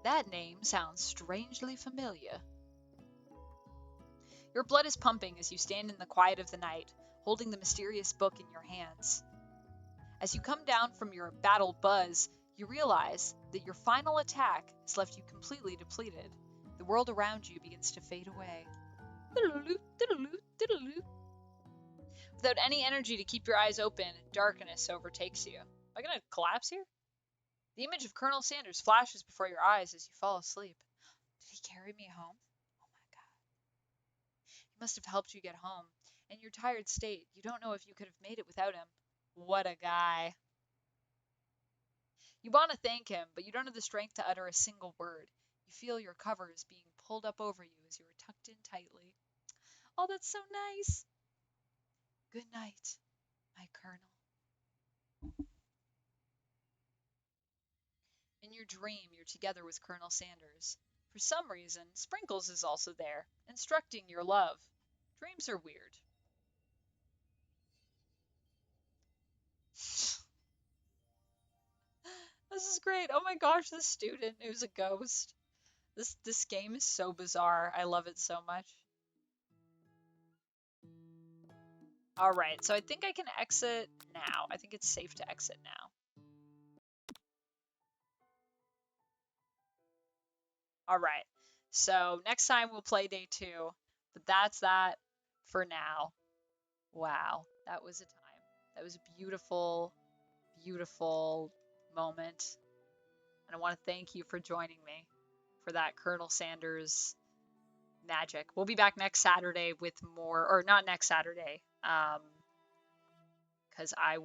That name sounds strangely familiar. Your blood is pumping as you stand in the quiet of the night, holding the mysterious book in your hands. As you come down from your battle buzz, you realize that your final attack has left you completely depleted. The world around you begins to fade away. Without any energy to keep your eyes open, darkness overtakes you. Am I gonna collapse here? The image of Colonel Sanders flashes before your eyes as you fall asleep. Did he carry me home? Oh my god. He must have helped you get home. In your tired state, you don't know if you could have made it without him. What a guy. You want to thank him, but you don't have the strength to utter a single word. You feel your covers being pulled up over you as you are tucked in tightly. Oh, that's so nice. Good night, my Colonel. In your dream, you're together with Colonel Sanders. For some reason, Sprinkles is also there, instructing your love. Dreams are weird. This is great. Oh my gosh, the student who's a ghost. This game is so bizarre. I love it so much. Alright, so I think I can exit now. I think it's safe to exit now. Alright, so next time we'll play day 2. But that's that for now. Wow, that was a time. That was a beautiful, beautiful moment. And I want to thank you for joining me for that Colonel Sanders magic. We'll be back next Saturday with more, or not next Saturday, because I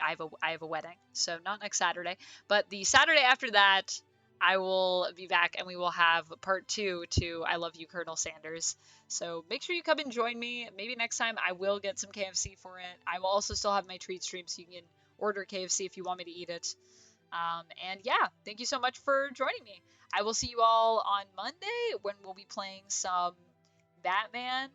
have a wedding, so not next Saturday, but the Saturday after that, I will be back and we will have part 2 to I Love You, Colonel Sanders. So make sure you come and join me. Maybe next time I will get some KFC for it. I will also still have my treat stream, so you can order KFC if you want me to eat it. And yeah, thank you so much for joining me. I will see you all on Monday when we'll be playing some Batman.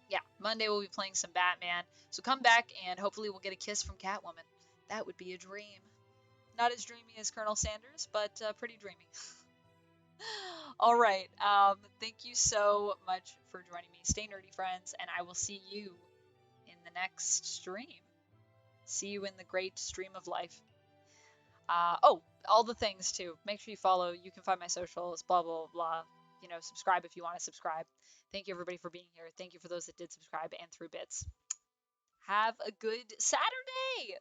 Yeah, Monday we'll be playing some Batman. So come back and hopefully we'll get a kiss from Catwoman. That would be a dream. Not as dreamy as Colonel Sanders, but pretty dreamy. All right. Thank you so much for joining me. Stay nerdy, friends, and I will see you in the next stream. See you in the great stream of life. Oh, all the things too. Make sure you follow. You can find my socials, blah, blah, blah. You know, subscribe if you want to subscribe. Thank you, everybody, for being here. Thank you for those that did subscribe and through bits. Have a good Saturday!